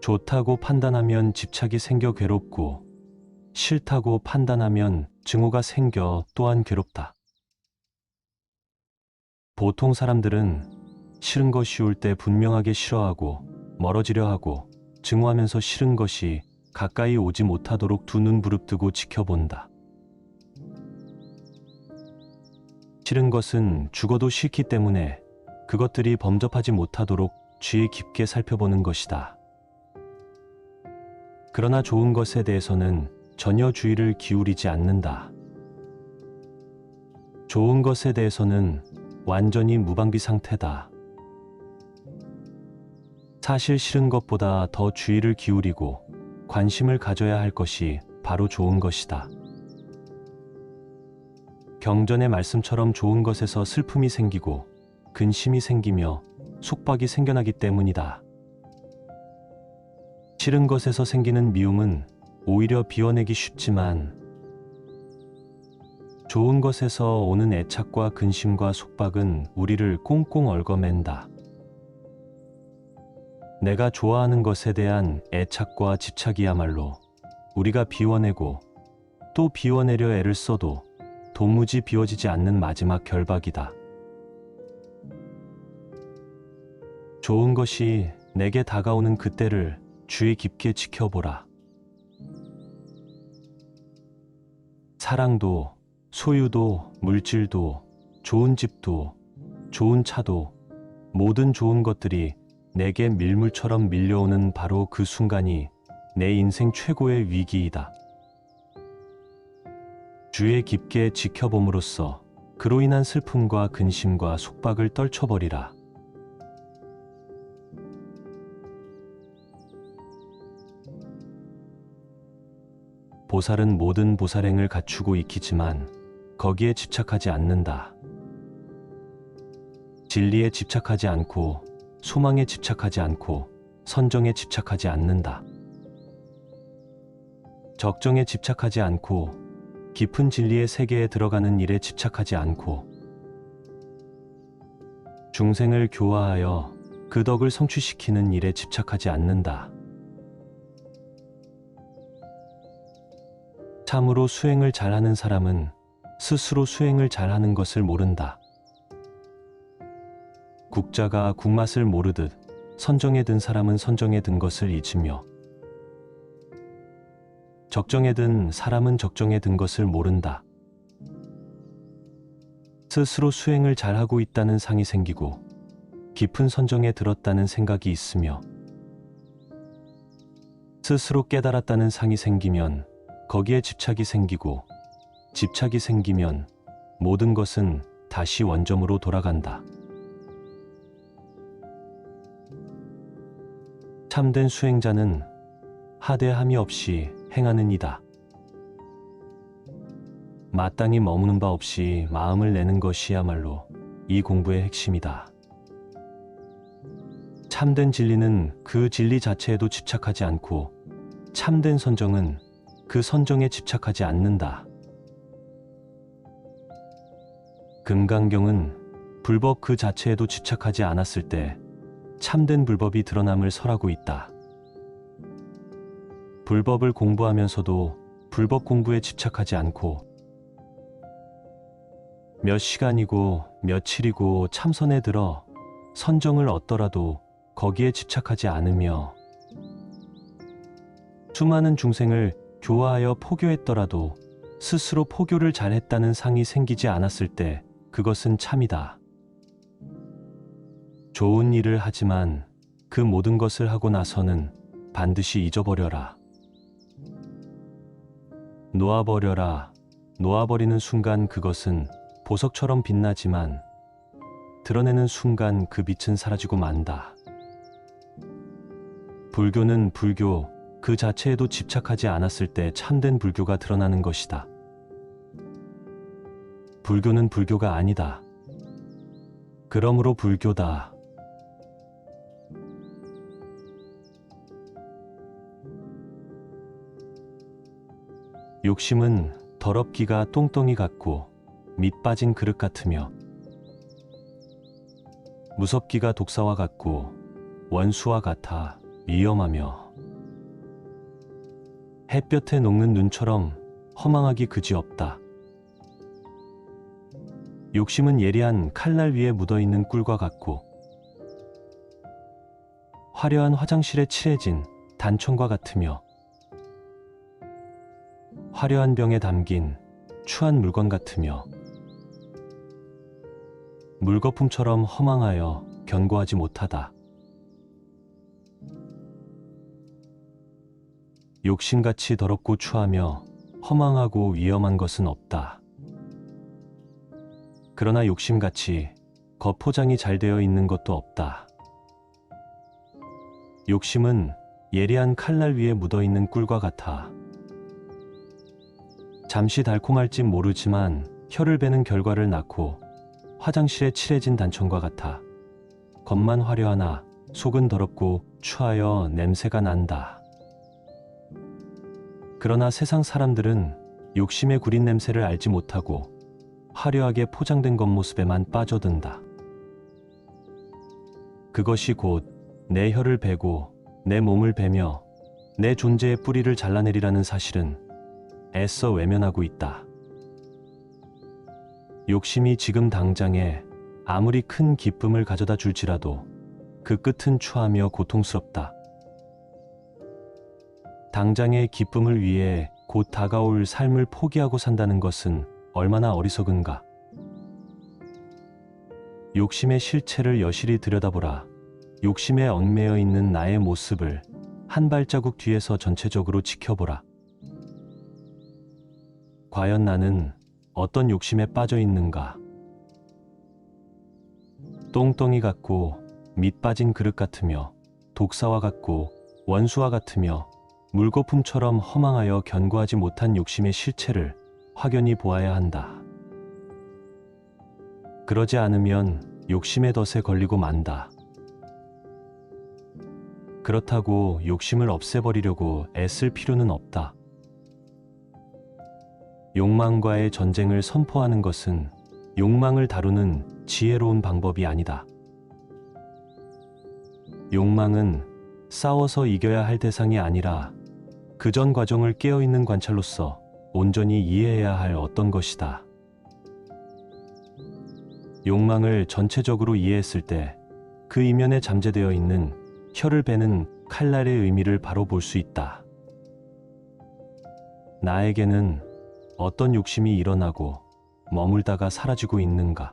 좋다고 판단하면 집착이 생겨 괴롭고 싫다고 판단하면 증오가 생겨 또한 괴롭다. 보통 사람들은 싫은 것이 올 때 분명하게 싫어하고 멀어지려 하고 증오하면서 싫은 것이 가까이 오지 못하도록 두 눈 부릅뜨고 지켜본다. 싫은 것은 죽어도 싫기 때문에 그것들이 범접하지 못하도록 주의 깊게 살펴보는 것이다. 그러나 좋은 것에 대해서는 전혀 주의를 기울이지 않는다. 좋은 것에 대해서는 완전히 무방비 상태다. 사실 싫은 것보다 더 주의를 기울이고 관심을 가져야 할 것이 바로 좋은 것이다. 경전의 말씀처럼 좋은 것에서 슬픔이 생기고 근심이 생기며 속박이 생겨나기 때문이다. 싫은 것에서 생기는 미움은 오히려 비워내기 쉽지만 좋은 것에서 오는 애착과 근심과 속박은 우리를 꽁꽁 얽어맨다. 내가 좋아하는 것에 대한 애착과 집착이야말로 우리가 비워내고 또 비워내려 애를 써도 도무지 비워지지 않는 마지막 결박이다. 좋은 것이 내게 다가오는 그때를 주의 깊게 지켜보라. 사랑도, 소유도, 물질도, 좋은 집도, 좋은 차도, 모든 좋은 것들이 내게 밀물처럼 밀려오는 바로 그 순간이 내 인생 최고의 위기이다. 주의 깊게 지켜봄으로써 그로 인한 슬픔과 근심과 속박을 떨쳐버리라. 보살은 모든 보살행을 갖추고 익히지만 거기에 집착하지 않는다. 진리에 집착하지 않고 소망에 집착하지 않고 선정에 집착하지 않는다. 적정에 집착하지 않고 깊은 진리의 세계에 들어가는 일에 집착하지 않고 중생을 교화하여 그 덕을 성취시키는 일에 집착하지 않는다. 참으로 수행을 잘하는 사람은 스스로 수행을 잘하는 것을 모른다. 국자가 국맛을 모르듯 선정에 든 사람은 선정에 든 것을 잊으며 적정에 든 사람은 적정에 든 것을 모른다. 스스로 수행을 잘하고 있다는 상이 생기고 깊은 선정에 들었다는 생각이 있으며 스스로 깨달았다는 상이 생기면 거기에 집착이 생기고 집착이 생기면 모든 것은 다시 원점으로 돌아간다. 참된 수행자는 하대함이 없이 행하는 이다. 마땅히 머무는 바 없이 마음을 내는 것이야말로 이 공부의 핵심이다. 참된 진리는 그 진리 자체에도 집착하지 않고 참된 선정은 그 선정에 집착하지 않는다. 금강경은 불법 그 자체에도 집착하지 않았을 때 참된 불법이 드러남을 설하고 있다. 불법을 공부하면서도 불법 공부에 집착하지 않고 몇 시간이고 며칠이고 참선에 들어 선정을 얻더라도 거기에 집착하지 않으며 수많은 중생을 교화하여 포교했더라도 스스로 포교를 잘했다는 상이 생기지 않았을 때 그것은 참이다. 좋은 일을 하지만 그 모든 것을 하고 나서는 반드시 잊어버려라. 놓아버려라. 놓아버리는 순간 그것은 보석처럼 빛나지만 드러내는 순간 그 빛은 사라지고 만다. 불교는 불교 그 자체에도 집착하지 않았을 때 참된 불교가 드러나는 것이다. 불교는 불교가 아니다. 그러므로 불교다. 욕심은 더럽기가 똥덩이 같고 밑 빠진 그릇 같으며 무섭기가 독사와 같고 원수와 같아 위험하며 햇볕에 녹는 눈처럼 허망하기 그지없다. 욕심은 예리한 칼날 위에 묻어있는 꿀과 같고 화려한 화장실에 칠해진 단청과 같으며 화려한 병에 담긴 추한 물건 같으며 물거품처럼 허망하여 견고하지 못하다. 욕심같이 더럽고 추하며 허망하고 위험한 것은 없다. 그러나 욕심같이 겉포장이 잘 되어 있는 것도 없다. 욕심은 예리한 칼날 위에 묻어있는 꿀과 같아. 잠시 달콤할진 모르지만 혀를 베는 결과를 낳고 화장실에 칠해진 단청과 같아. 겉만 화려하나 속은 더럽고 추하여 냄새가 난다. 그러나 세상 사람들은 욕심의 구린 냄새를 알지 못하고 화려하게 포장된 겉모습에만 빠져든다. 그것이 곧 내 혀를 베고 내 몸을 베며 내 존재의 뿌리를 잘라내리라는 사실은 애써 외면하고 있다. 욕심이 지금 당장에 아무리 큰 기쁨을 가져다 줄지라도 그 끝은 추하며 고통스럽다. 당장의 기쁨을 위해 곧 다가올 삶을 포기하고 산다는 것은 얼마나 어리석은가. 욕심의 실체를 여실히 들여다보라. 욕심에 얽매여 있는 나의 모습을 한 발자국 뒤에서 전체적으로 지켜보라. 과연 나는 어떤 욕심에 빠져 있는가? 똥덩이 같고 밑 빠진 그릇 같으며 독사와 같고 원수와 같으며 물거품처럼 허망하여 견고하지 못한 욕심의 실체를 확연히 보아야 한다. 그러지 않으면 욕심의 덫에 걸리고 만다. 그렇다고 욕심을 없애버리려고 애쓸 필요는 없다. 욕망과의 전쟁을 선포하는 것은 욕망을 다루는 지혜로운 방법이 아니다. 욕망은 싸워서 이겨야 할 대상이 아니라 그 전 과정을 깨어있는 관찰로서 온전히 이해해야 할 어떤 것이다. 욕망을 전체적으로 이해했을 때 그 이면에 잠재되어 있는 혀를 베는 칼날의 의미를 바로 볼 수 있다. 나에게는 어떤 욕심이 일어나고 머물다가 사라지고 있는가?